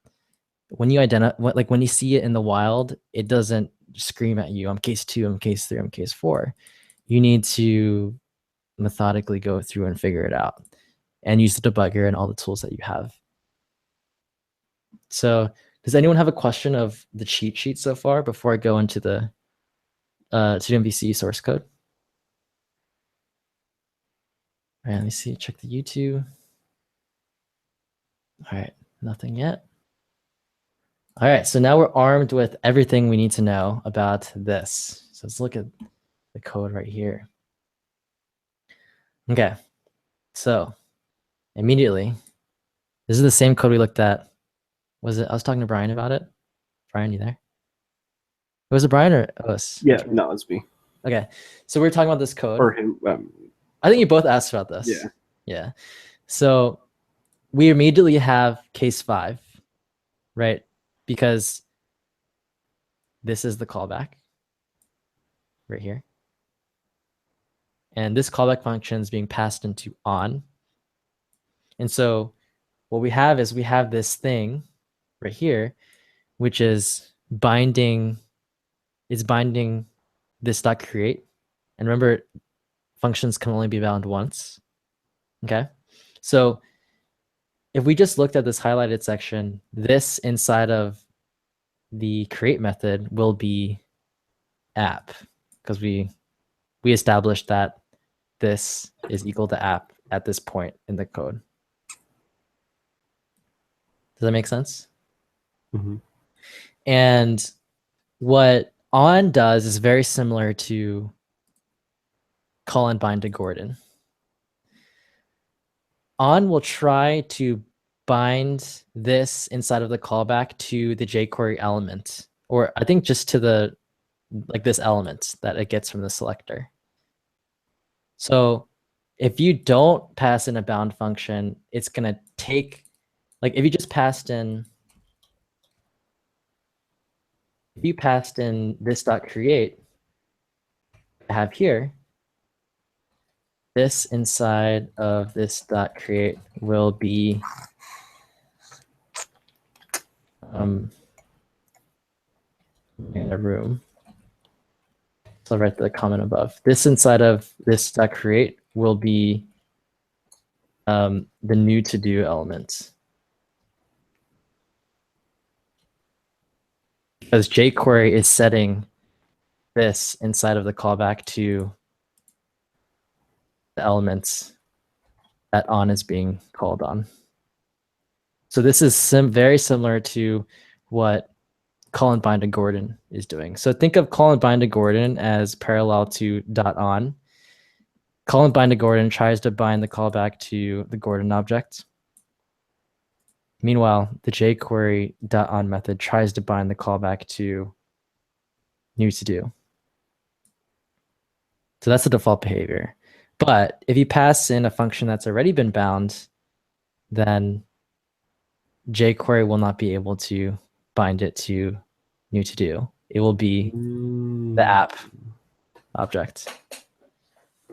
Speaker 1: when you when you see it in the wild, it doesn't scream at you, I'm case 2, I'm case 3, I'm case 4. You need to methodically go through and figure it out and use the debugger and all the tools that you have. So does anyone have a question of the cheat sheet so far before I go into the MVC source code? All right, let me see, check the YouTube. All right, nothing yet. All right, so now we're armed with everything we need to know about this. So let's look at the code right here. Okay, so immediately, this is the same code we looked at. I was talking to Brian about it. Brian, you there? Was it Brian or us?
Speaker 2: Yeah, no, it's me.
Speaker 1: Okay, so we were talking about this code.
Speaker 2: Or him.
Speaker 1: I think you both asked about this.
Speaker 2: Yeah.
Speaker 1: Yeah. So we immediately have case 5, right? Because this is the callback right here. And this callback function is being passed into on. And so what we have is we have this thing right here, which is binding this dot create. And remember, functions can only be bound once. Okay. So if we just looked at this highlighted section, this inside of the create method will be app, because we established that this is equal to app at this point in the code. Does that make sense?
Speaker 2: Mm-hmm.
Speaker 1: And what on does is very similar to call and bind to Gordon. On will try to bind this inside of the callback to the jQuery element, or I think just to the this element that it gets from the selector. So if you don't pass in a bound function, it's gonna take, like if you passed in this dot create, I have here, this inside of this dot create will be in a room. So I'll write the comment above. This inside of this dot create will be the new to do element. Because jQuery is setting this inside of the callback to the elements that on is being called on. So this is very similar to what call and bind to Gordon is doing. So think of call and bind to Gordon as parallel to .on. Call and bind to Gordon tries to bind the callback to the Gordon object. Meanwhile, the jQuery .on method tries to bind the callback to new to do. So that's the default behavior. But if you pass in a function that's already been bound, then jQuery will not be able to bind it to new to do. It will be the app object.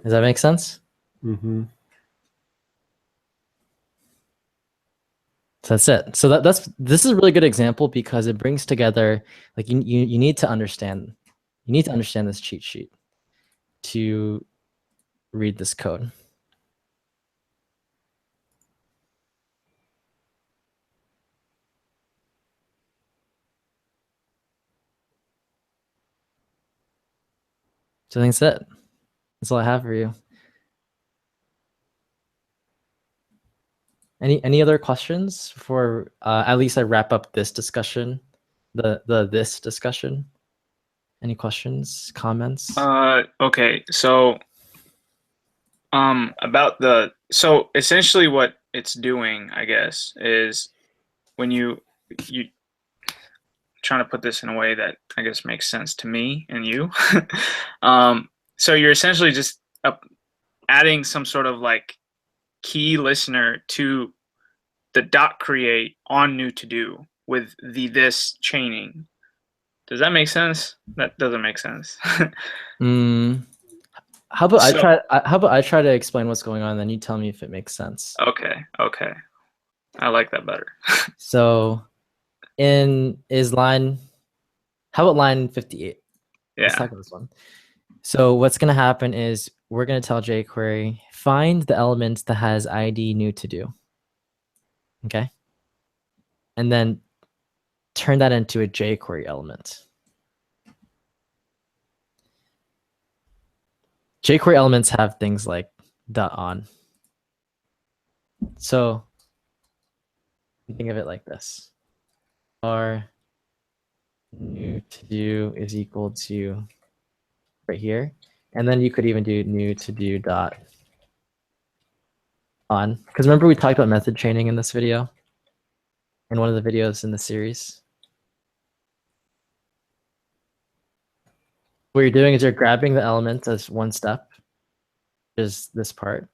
Speaker 1: Does that make sense?
Speaker 2: Mm-hmm.
Speaker 1: So that's it. So this is a really good example because it brings together, like you need to understand this cheat sheet to read this code. So I think that's it. That's all I have for you. Any other questions before at least I wrap up this discussion, this discussion? Any questions, comments?
Speaker 3: Okay. So so essentially what it's doing, I guess, is when you trying to put this in a way that I guess makes sense to me and you. So you're essentially just adding some sort of like key listener to the dot create on new to do with the this chaining. Does that make sense? That doesn't make sense.
Speaker 1: How about I try to explain what's going on, then you tell me if it makes sense.
Speaker 3: Okay. I like that better.
Speaker 1: So how about line 58?
Speaker 3: Yeah.
Speaker 1: Let's talk about this one. So what's going to happen is we're going to tell jQuery, find the element that has ID new to do. Okay. And then turn that into a jQuery element. jQuery elements have things like .on. So think of it like this. Our new to do is equal to right here. And then you could even do new to do dot on. Because remember we talked about method chaining in this video? In one of the videos in the series? What you're doing is you're grabbing the element as one step, is this part.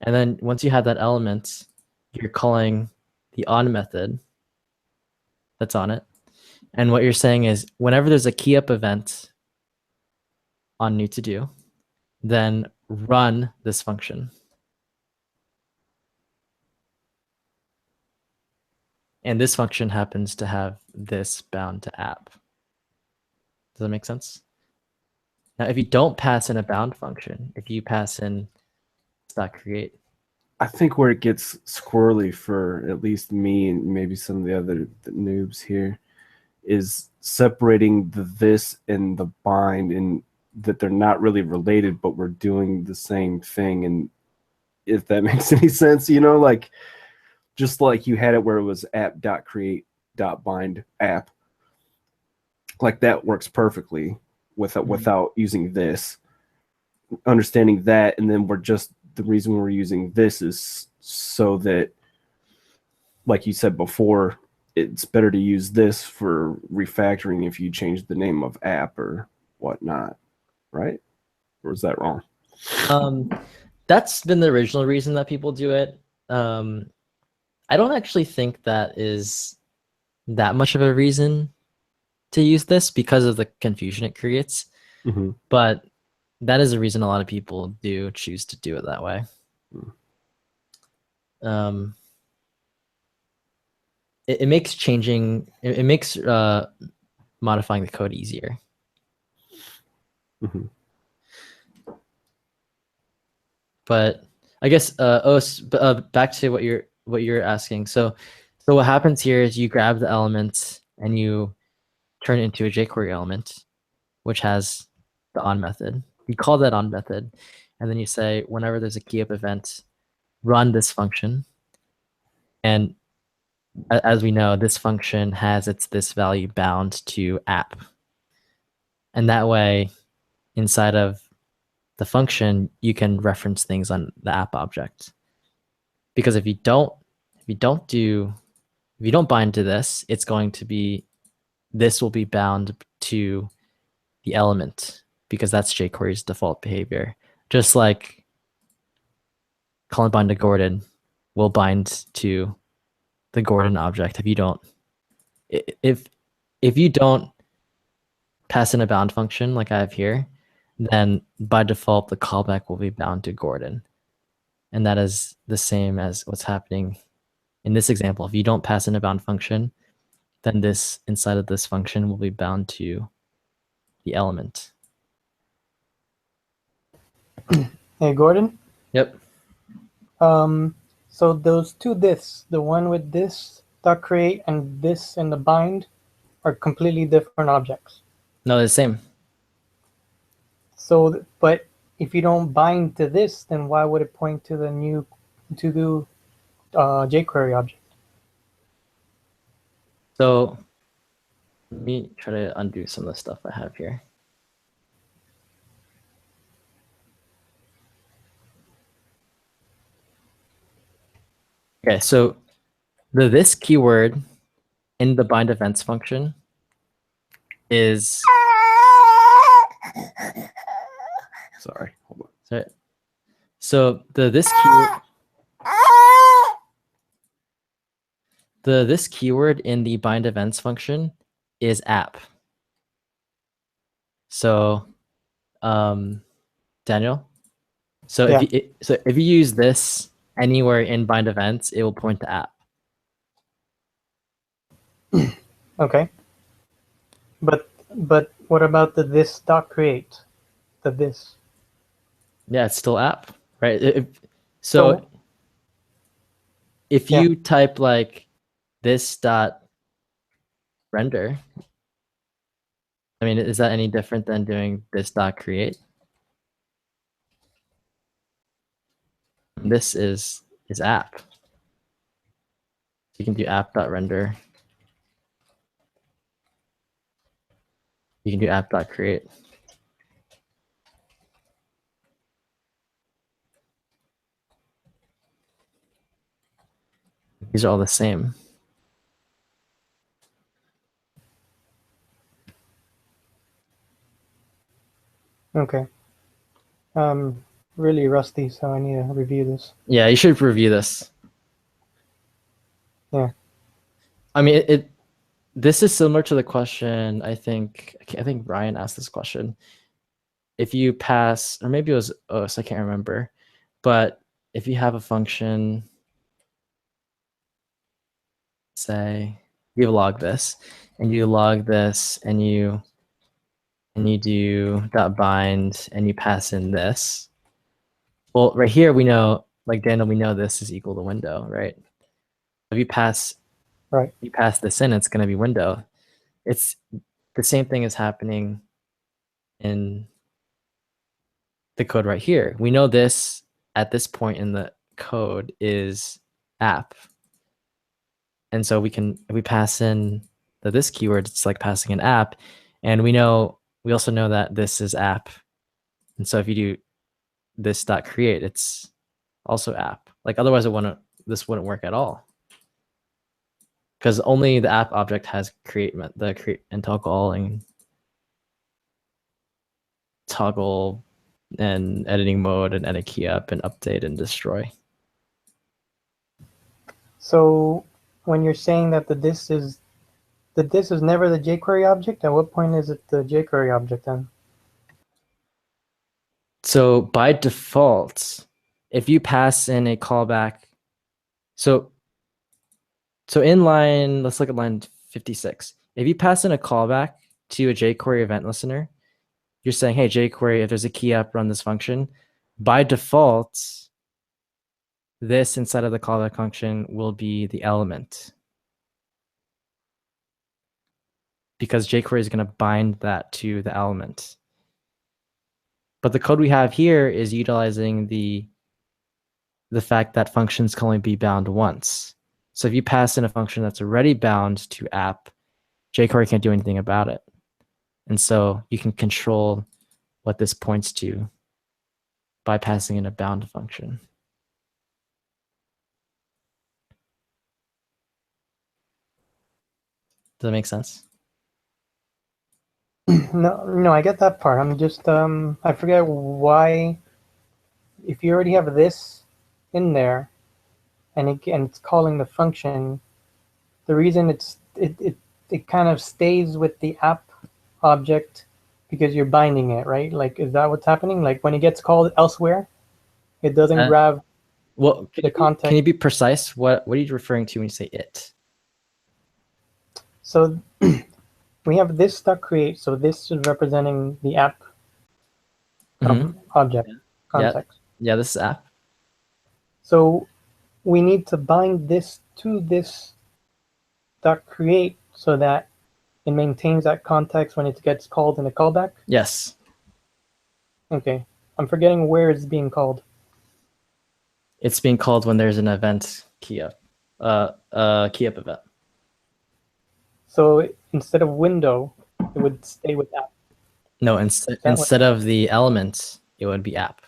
Speaker 1: And then once you have that element, you're calling the on method that's on it. And what you're saying is whenever there's a key up event on new to do, then run this function. And this function happens to have this bound to app. Does that make sense? Now, if you don't pass in a bound function, if you pass in .create,
Speaker 2: I think where it gets squirrely for at least me and maybe some of the other noobs here is separating the this and the bind, and that they're not really related, but we're doing the same thing. And if that makes any sense, you know, like just like you had it where it was app.create.bind app, like that works perfectly without using this. Understanding that, and then the reason we're using this is so that, like you said before, it's better to use this for refactoring if you change the name of app or whatnot, right? Or is that wrong?
Speaker 1: That's been the original reason that people do it. I don't actually think that is that much of a reason to use this because of the confusion it creates.
Speaker 2: Mm-hmm.
Speaker 1: But that is a reason a lot of people do choose to do it that way. It makes modifying the code easier.
Speaker 2: Mm-hmm.
Speaker 1: But I guess back to what you're asking. So what happens here is you grab the element and you turn it into a jQuery element, which has the on method. You call that on method, and then you say whenever there's a key up event, run this function. And as we know, this function has this value bound to app. And that way, inside of the function, you can reference things on the app object. Because if you don't bind to this, it's going to be, this will be bound to the element because that's jQuery's default behavior. Just like calling bind to Gordon will bind to the Gordon object if you don't pass in a bound function like I have here, then by default the callback will be bound to Gordon. And that is the same as what's happening in this example, if you don't pass in a bound function, then this inside of this function will be bound to the element.
Speaker 4: Hey, Gordon.
Speaker 1: Yep.
Speaker 4: So those two this, the one with this dot create and this in the bind, are completely different objects.
Speaker 1: No, they're the same.
Speaker 4: So, but if you don't bind to this, then why would it point to the new jQuery object?
Speaker 1: So let me try to undo some of the stuff I have here. Okay, so the this keyword in the bind events function is
Speaker 2: Sorry, hold on.
Speaker 1: sorry. So the this keyword in the bind events function is app. So Daniel, so
Speaker 4: Yeah.
Speaker 1: if you use this anywhere in bind events, it will point to app.
Speaker 4: Okay. But what about the this dot create? The this.
Speaker 1: Yeah, it's still app, right? So if
Speaker 4: Yeah.
Speaker 1: you type like this dot render, I mean, is that any different than doing this dot create? This is app. You can do app dot render. You can do app dot create. These are all the same.
Speaker 4: Okay. Really rusty, so I need to review this.
Speaker 1: Yeah, you should review this.
Speaker 4: Yeah.
Speaker 1: I mean, this is similar to the question, I think Ryan asked this question. If you pass, or maybe it was Os, I can't remember, but if you have a function, say you log this, and you log this, and you do dot bind, and you pass in this. Well, right here we know, like Daniel, we know this is equal to window, right? If you pass this in, it's going to be window. It's the same thing is happening in the code right here. We know this at this point in the code is app. And so if we pass in this keyword, it's like passing an app. And we also know that this is app. And so if you do this dot create, it's also app. Like otherwise this wouldn't work at all. Because only the app object has create and toggle and editing mode and edit key up and update and destroy.
Speaker 4: So when you're saying that this is never the jQuery object, at what point is it the jQuery object then?
Speaker 1: So by default, if you pass in a callback, so in line, let's look at line 56. If you pass in a callback to a jQuery event listener, you're saying, hey, jQuery, if there's a key up, run this function. By default, this inside of the callback function will be the element. Because jQuery is going to bind that to the element. But the code we have here is utilizing the fact that functions can only be bound once. So if you pass in a function that's already bound to app, jQuery can't do anything about it. And so you can control what this points to by passing in a bound function. Does that make sense?
Speaker 4: No, I get that part. I'm just I forget why. If you already have this in there, and it's calling the function, the reason it kind of stays with the app object because you're binding it, right? Like, is that what's happening? Like when it gets called elsewhere, it doesn't grab
Speaker 1: Well,
Speaker 4: the context.
Speaker 1: can you be precise? What are you referring to when you say it?
Speaker 4: So we have this.create. So this is representing the app object context.
Speaker 1: Yeah, this is app.
Speaker 4: So we need to bind this to this dot create so that it maintains that context when it gets called in a callback.
Speaker 1: Yes.
Speaker 4: Okay, I'm forgetting where it's being called.
Speaker 1: It's being called when there's an event key up event.
Speaker 4: So instead of window, it would stay with app.
Speaker 1: No, instead of the element, it would be app.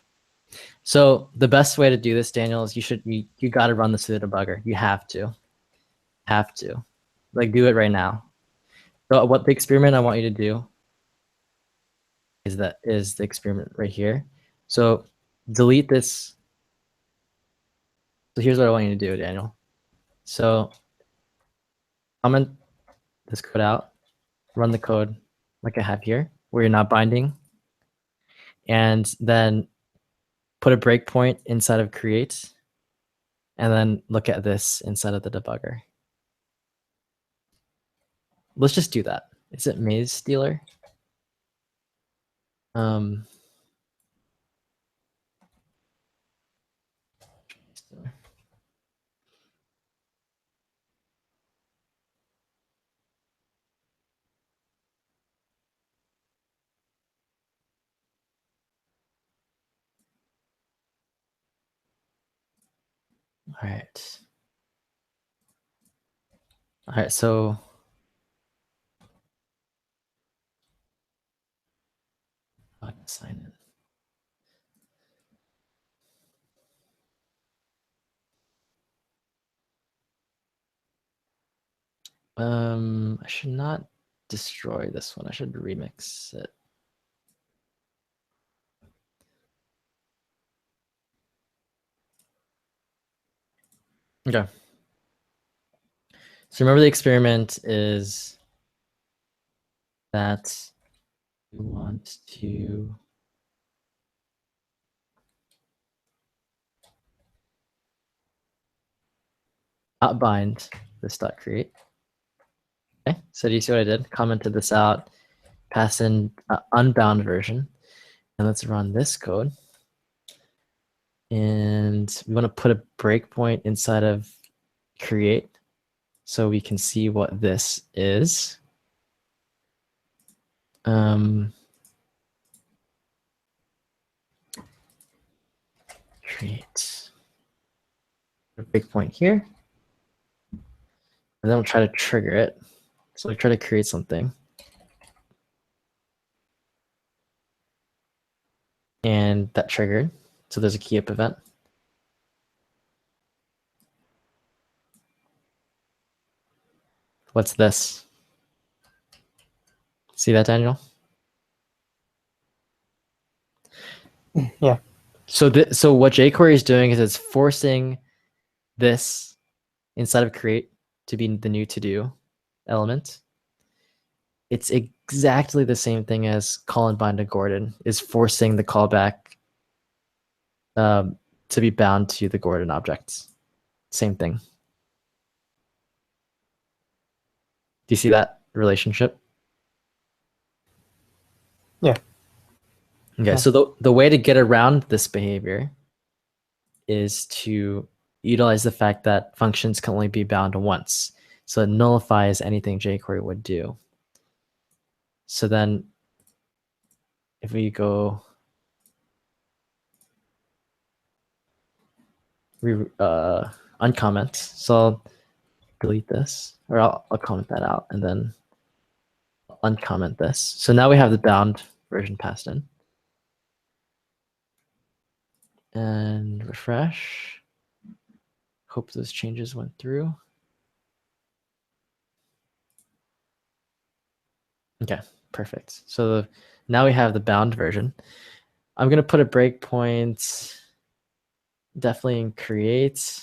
Speaker 1: So the best way to do this, Daniel, is you got to run this through the debugger. You have to, like, do it right now. So what the experiment I want you to do is the experiment right here. So delete this. So here's what I want you to do, Daniel. So comment this code out, run the code like I have here, where you're not binding, and then put a breakpoint inside of create, and then look at this inside of the debugger. Let's just do that. Is it Maze Stealer? All right. All right, so I can sign in. I should not destroy this one. I should remix it. Okay. So remember, the experiment is that we want to not bind this dot create. Okay, so do you see what I did? Commented this out, pass in unbound version, and let's run this code. And we want to put a breakpoint inside of create so we can see what this is. Create a breakpoint here, and then we'll try to trigger it. So we try to create something. And that triggered. So there's a key up event. What's this? See that, Daniel?
Speaker 4: Yeah.
Speaker 1: So what jQuery is doing is it's forcing this inside of create to be the new to-do element. It's exactly the same thing as call and bind to Gordon, is forcing the callback to be bound to the Gordon objects. Same thing. Do you see that relationship?
Speaker 4: Yeah.
Speaker 1: Okay,
Speaker 4: Yeah.
Speaker 1: so the way to get around this behavior is to utilize the fact that functions can only be bound once. So it nullifies anything jQuery would do. So then if we go uncomment, so I'll delete this, or I'll comment that out and then uncomment this. So now we have the bound version passed in. And refresh. Hope those changes went through. Okay, perfect. So now we have the bound version. I'm going to put a breakpoint definitely in create.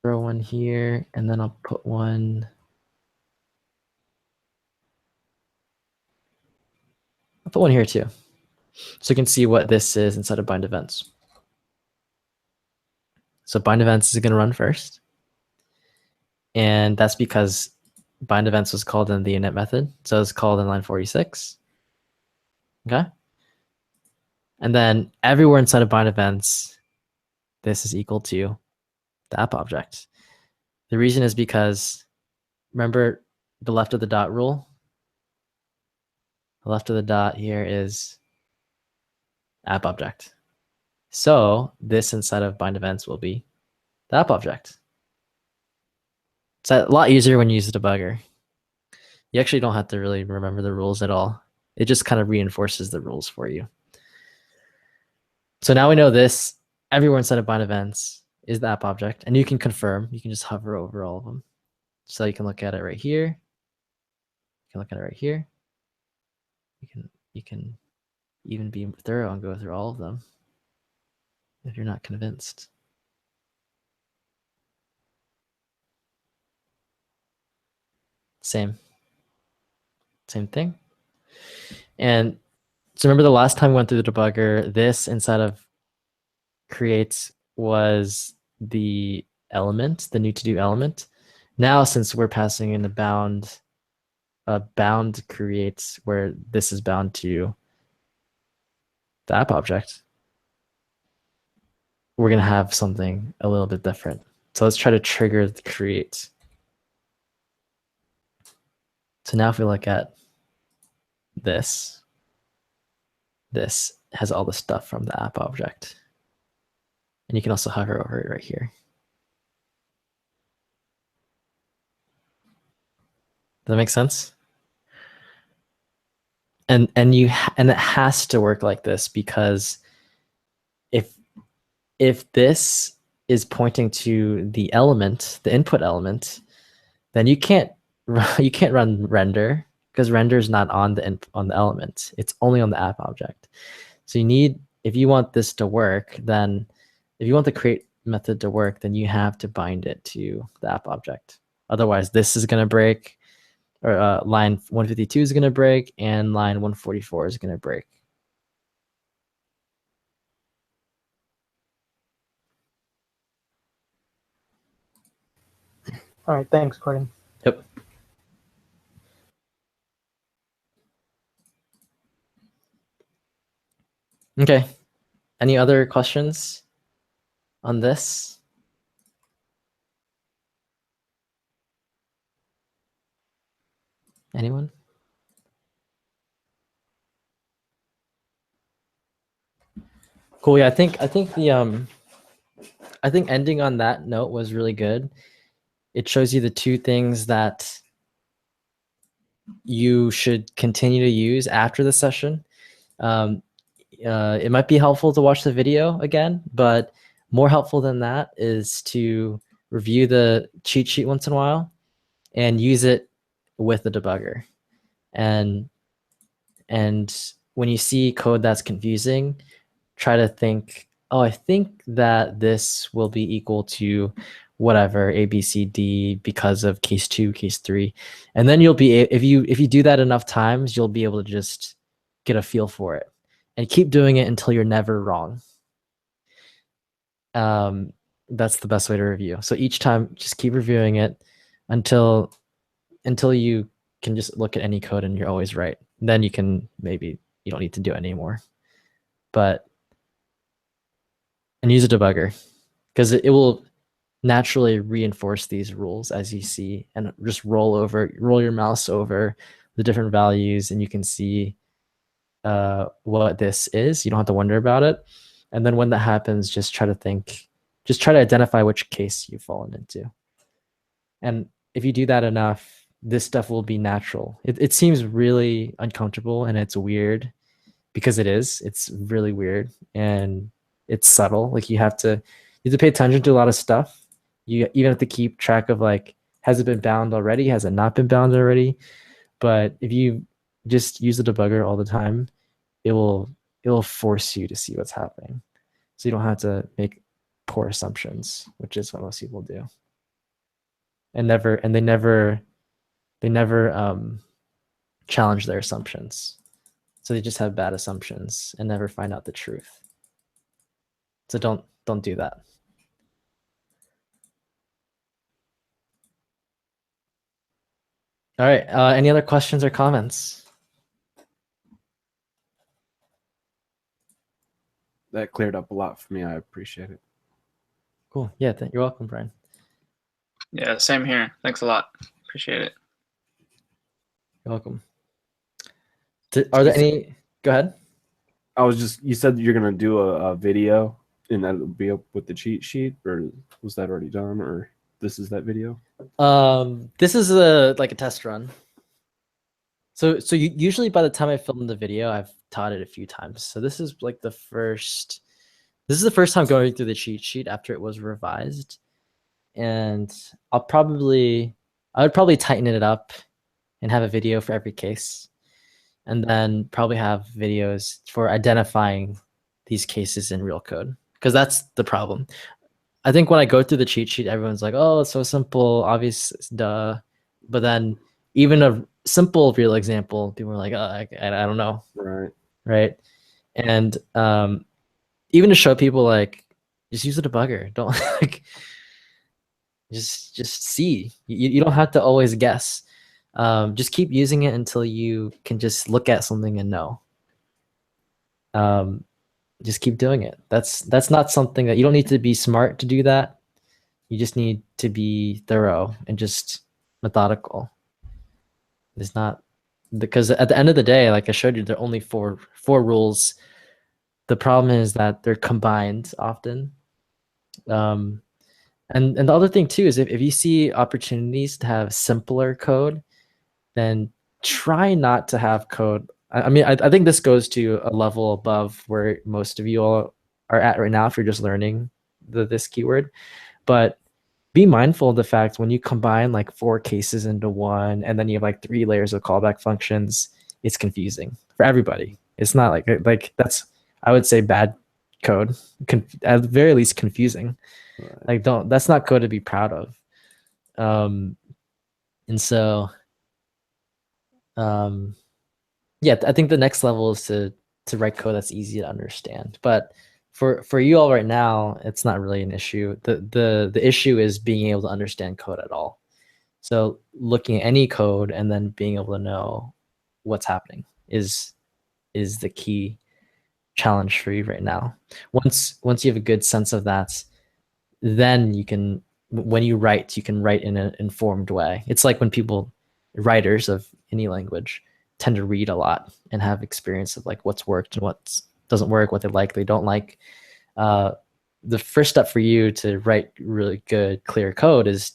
Speaker 1: Throw one here, and then I'll put one. I'll put one here too. So you can see what this is inside of bind events. So bind events is going to run first. And that's because bind events was called in the init method. So it's called in line 46. Okay. And then everywhere inside of bind events, this is equal to the app object. The reason is because, remember the left of the dot rule? The left of the dot here is app object. So this inside of bind events will be the app object. It's a lot easier when you use the debugger. You actually don't have to really remember the rules at all. It just kind of reinforces the rules for you. So now we know this everywhere inside of bind events is the app object, and you can confirm. You can just hover over all of them. So you can look at it right here. You can look at it right here. You can even be thorough and go through all of them if you're not convinced. Same thing. And so remember the last time we went through the debugger, this inside of creates was the element, the new to-do element. Now, since we're passing in the bound creates where this is bound to the app object, we're going to have something a little bit different. So let's try to trigger the create. So now if we look at this has all the stuff from the app object. And you can also hover over it right here. Does that make sense? And it has to work like this, because if this is pointing to the element, the input element, then you can't run render, because render is not on the element. It's only on the app object. So you need, if you want this to work, then if you want the create method to work, then you have to bind it to the app object. Otherwise, this is going to break, or line 152 is going to break, and line 144 is going to break.
Speaker 4: All right, thanks, Gordon.
Speaker 1: Yep. Okay. Any other questions on this? Anyone? Cool. Yeah, I think ending on that note was really good. It shows you the two things that you should continue to use after the session. It might be helpful to watch the video again, but more helpful than that is to review the cheat sheet once in a while and use it with the debugger. And when you see code that's confusing, try to think, oh, I think that this will be equal to whatever, A, B, C, D, because of case 2, case 3. And then you'll be, if you do that enough times, you'll be able to just get a feel for it. And keep doing it until you're never wrong. That's the best way to review. So each time, just keep reviewing it until you can just look at any code and you're always right. Then you don't need to do it anymore. And use a debugger, because it will naturally reinforce these rules as you see, and just roll your mouse over the different values, and you can see what this is. You don't have to wonder about it. And then when that happens, just try to identify which case you've fallen into. And if you do that enough, this stuff will be natural. It seems really uncomfortable and it's weird, because it's really weird and it's subtle. Like you have to pay attention to a lot of stuff. You even have to keep track of, like, has it been bound already? Has it not been bound already? But if you just use the debugger all the time, it will force you to see what's happening. So you don't have to make poor assumptions, which is what most people do. And they never challenge their assumptions. So they just have bad assumptions and never find out the truth. So don't do that. All right. Any other questions or comments?
Speaker 2: That cleared up a lot for me. I appreciate it.
Speaker 1: Cool. Yeah, you're welcome, Brian.
Speaker 3: Yeah, same here. Thanks a lot. Appreciate it.
Speaker 1: You're welcome. Are there any? Go ahead.
Speaker 2: You said you're gonna do a video and that'll be up with the cheat sheet, or was that already done, or this is that video?
Speaker 1: This is like a test run. So usually by the time I film the video, I've taught it a few times. So this is like the first. This is the first time going through the cheat sheet after it was revised, and I would probably tighten it up and have a video for every case, and then probably have videos for identifying these cases in real code, because that's the problem. I think when I go through the cheat sheet, everyone's like, "Oh, it's so simple, obvious, duh." But then even a simple real example, people are like, "Oh, I don't know." Right. And even to show people, like, just use a debugger. Don't like just see. You don't have to always guess. Just keep using it until you can just look at something and know. Just keep doing it. That's not something that you don't need to be smart to do that. You just need to be thorough and just methodical. It's not, because at the end of the day, like I showed you, there are only four rules. The problem is that they're combined often. And the other thing too is if you see opportunities to have simpler code, then try not to have code. I mean, I think this goes to a level above where most of you all are at right now if you're just learning this keyword. But be mindful of the fact when you combine like 4 cases into one, and then you have like 3 layers of callback functions, it's confusing for everybody. It's not like that's, I would say, bad code, at the very least confusing. Right. Like that's not code to be proud of. And so yeah, I think the next level is to write code that's easy to understand. But for you all right now, it's not really an issue. The issue is being able to understand code at all. So looking at any code and then being able to know what's happening is the key challenge for you right now. Once you have a good sense of that, then you can, when you write, you can write in an informed way. It's like when writers of any language tend to read a lot and have experience of like what's worked and what doesn't work, what they don't like. The first step for you to write really good, clear code is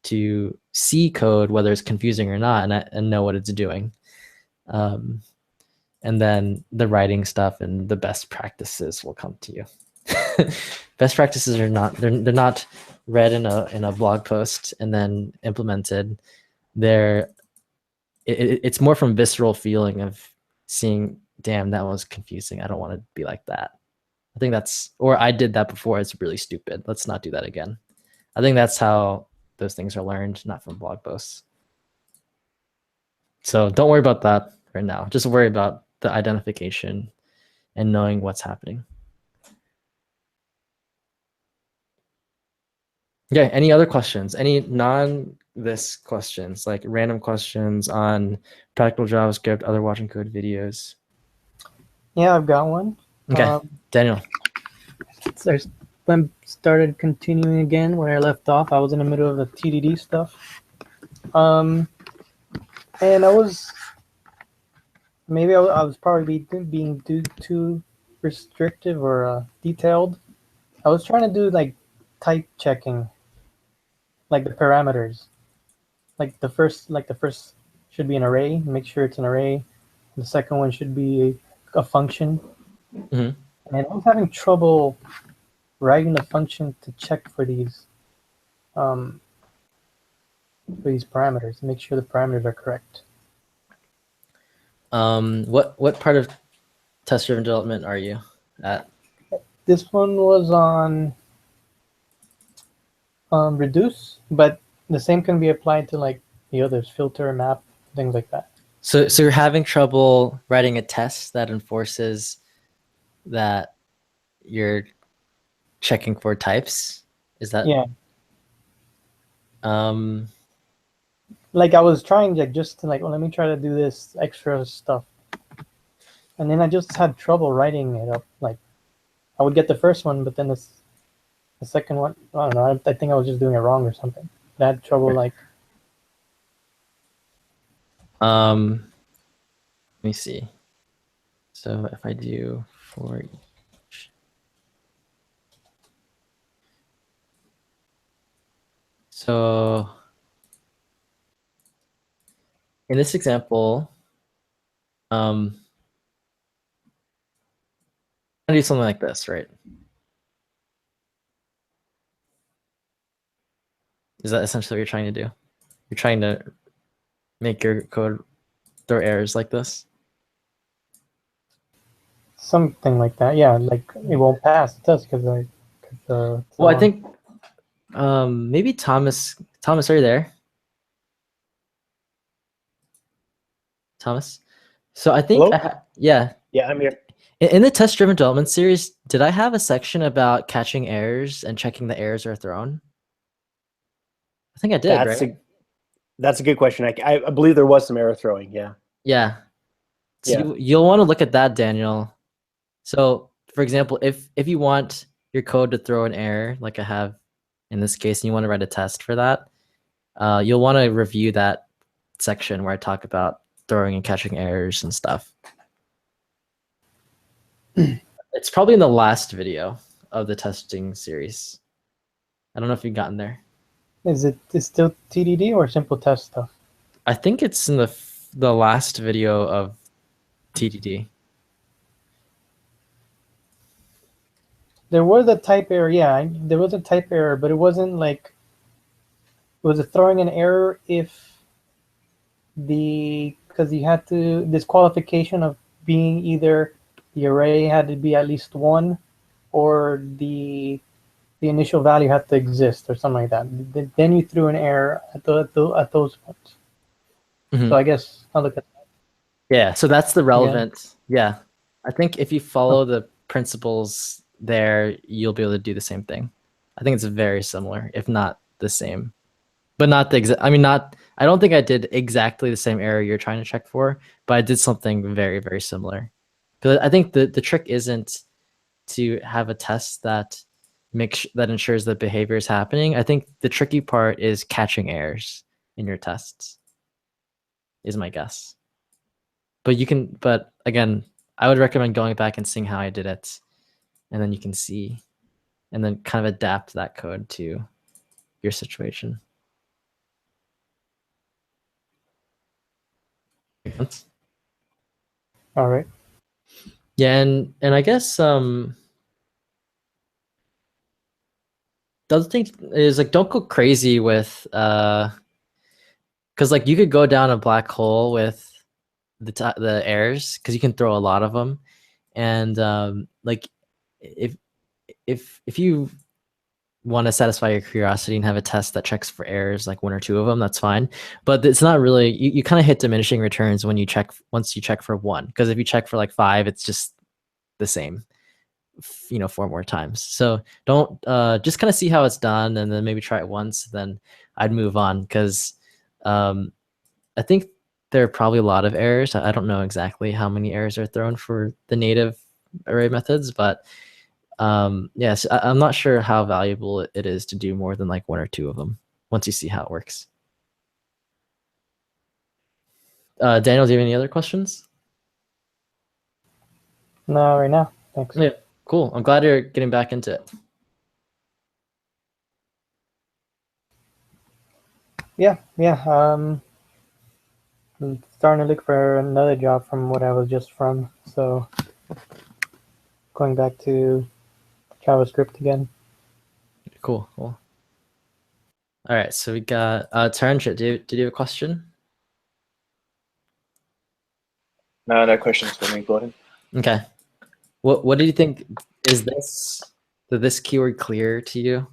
Speaker 1: to see code, whether it's confusing or not, and know what it's doing. And then the writing stuff and the best practices will come to you. Best practices are not, they're not read in a blog post and then implemented. It's more from visceral feeling of seeing, damn, that was confusing. I don't want to be like that. I think or I did that before. It's really stupid. Let's not do that again. I think that's how those things are learned, not from blog posts. So don't worry about that right now. Just worry about the identification and knowing what's happening. Okay, any other questions? Any this questions, like random questions on Practical JavaScript, other watching code videos?
Speaker 4: Yeah, I've got one.
Speaker 1: Okay, Daniel.
Speaker 4: So I started continuing again where I left off. I was in the middle of the TDD stuff. And I was probably being too restrictive or detailed. I was trying to do like type checking, like the parameters. Like the first should be an array, make sure it's an array. The second one should be a function.
Speaker 1: Mm-hmm.
Speaker 4: And I was having trouble writing the function to check for these parameters, make sure the parameters are correct.
Speaker 1: What part of test-driven development are you at?
Speaker 4: This one was on Reduce, but the same can be applied to like the others, filter, map, things like that.
Speaker 1: So you're having trouble writing a test that enforces that you're checking for types? Is that
Speaker 4: Yeah.
Speaker 1: um
Speaker 4: Like I was trying like just to like, well, let me try to do this extra stuff, and then I just had trouble writing it up. Like I would get the first one, but then the second one, I don't know. I think I was just doing it wrong or something. But I had trouble like.
Speaker 1: let me see. So if I do for each. So in this example, I'm gonna do something like this, right? Is that essentially what you're trying to do? You're trying to make your code throw errors like this?
Speaker 4: Something like that, yeah. Like it won't pass the test because
Speaker 1: Well, I think maybe Thomas, are you there? Thomas? So I think,
Speaker 5: Hello?
Speaker 1: yeah.
Speaker 5: Yeah, I'm here.
Speaker 1: In the test-driven development series, did I have a section about catching errors and checking the errors are thrown? I think I did, right?
Speaker 5: That's a good question. I believe there was some error throwing. Yeah.
Speaker 1: Yeah. So
Speaker 5: Yeah.
Speaker 1: you'll want to look at that, Daniel. So for example, if you want your code to throw an error, like I have in this case, and you want to write a test for that, you'll want to review that section where I talk about throwing and catching errors and stuff. It's probably in the last video of the testing series. I don't know if you've gotten there.
Speaker 4: is it still TDD or simple test stuff?
Speaker 1: I think it's in the last video of TDD.
Speaker 4: There was a type error, yeah. There was a type error, but it wasn't like was it throwing an error if because you had to this qualification of being either the array had to be at least one or the initial value had to exist or something like that. Then you threw an error at those points.
Speaker 1: Mhm.
Speaker 4: So I guess I'll look at that.
Speaker 1: Yeah, so that's the relevant. Yeah. I think if you follow the principles there, you'll be able to do the same thing. I think it's very similar, if not the same. But not the exact, I mean, not, I don't think I did exactly the same error you're trying to check for, but I did something very, very similar. Because I think the trick isn't to have a test that that ensures that behavior is happening. I think the tricky part is catching errors in your tests, is my guess. But again, I would recommend going back and seeing how I did it, and then you can see, and then kind of adapt that code to your situation. Make sense?
Speaker 4: All right.
Speaker 1: Yeah, and I guess the other thing is like don't go crazy with because like you could go down a black hole with the errors because you can throw a lot of them, and like if you want to satisfy your curiosity and have a test that checks for errors, like one or two of them, that's fine. But it's not really, you kind of hit diminishing returns when once you check for one, because if you check for like 5, it's just the same, 4 more times. So don't just kind of see how it's done and then maybe try it once, then I'd move on, because I think there are probably a lot of errors. I don't know exactly how many errors are thrown for the native array methods, but yes, I'm not sure how valuable it is to do more than like 1 or 2 of them once you see how it works. Daniel, do you have any other questions?
Speaker 4: No, right now. Thanks.
Speaker 1: Yeah, cool. I'm glad you're getting back into it.
Speaker 4: Yeah. I'm starting to look for another job from what I was just from. So going back to JavaScript again.
Speaker 1: Cool. All right, so we got Taranchit. Did you have a question?
Speaker 6: No questions for me, Gordon.
Speaker 1: Okay. What do you think? Is this keyword clear to you?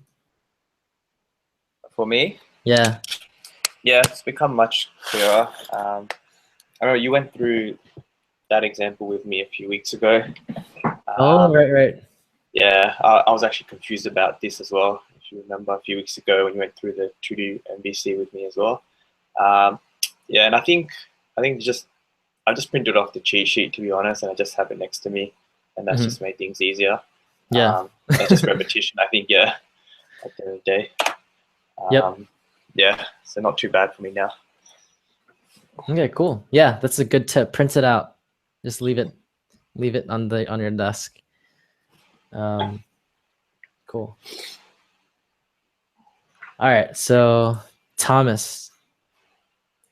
Speaker 6: For me,
Speaker 1: Yeah.
Speaker 6: yeah, it's become much clearer. I remember you went through that example with me a few weeks ago.
Speaker 1: Oh, right.
Speaker 6: Yeah, I was actually confused about this as well. If you remember a few weeks ago when you went through the to-do MVC with me as well. Yeah, and I think just I just printed off the cheat sheet, to be honest, and I just have it next to me, and that's
Speaker 1: Mhm.
Speaker 6: just made things easier.
Speaker 1: Yeah.
Speaker 6: That's just repetition. I think, yeah, at the end of the day.
Speaker 1: Yep.
Speaker 6: Yeah, so not too bad for me now.
Speaker 1: Okay, cool. Yeah, that's a good tip. Print it out. Just leave it on your desk. Cool. All right, so Thomas,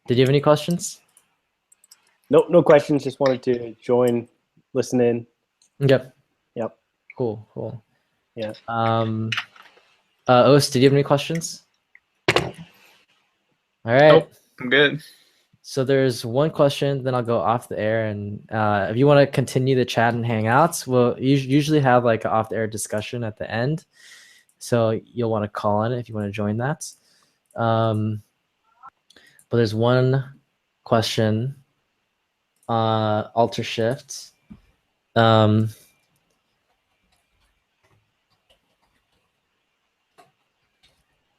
Speaker 1: did you have any questions?
Speaker 5: Nope, no questions. Just wanted to join, listen in.
Speaker 1: Yep.
Speaker 5: Yep.
Speaker 1: Cool.
Speaker 5: Yeah.
Speaker 1: Os, did you have any questions? All right.
Speaker 3: Nope. I'm good.
Speaker 1: So there's one question, then I'll go off the air, and if you want to continue the chat and hangouts, we'll usually have like an off the air discussion at the end. So you'll want to call in if you want to join that. But there's one question. Alter Shift.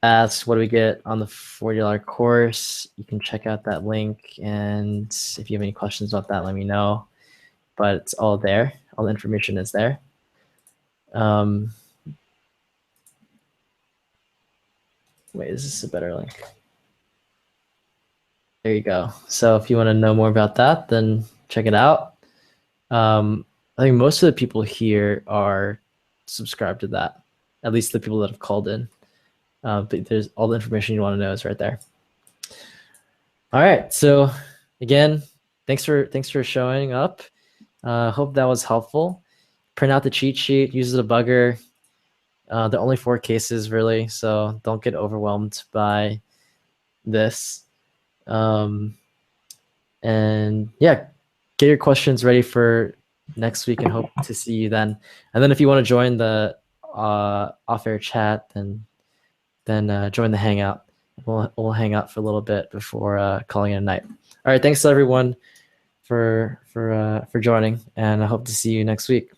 Speaker 1: Asks, what do we get on the $40 course? You can check out that link, and if you have any questions about that, let me know. But it's all there. All the information is there. Wait, is this a better link? There you go. So if you want to know more about that, then check it out. I think most of the people here are subscribed to that, at least the people that have called in. But there's all the information you want to know is right there. All right. So again, thanks for showing up. Hope that was helpful. Print out the cheat sheet, use the debugger. There are only 4 cases really, so don't get overwhelmed by this. And yeah, get your questions ready for next week and hope to see you then. And then if you want to join the off-air chat, then join the hangout. We'll hang out for a little bit before calling it a night. All right, thanks to everyone for joining, and I hope to see you next week.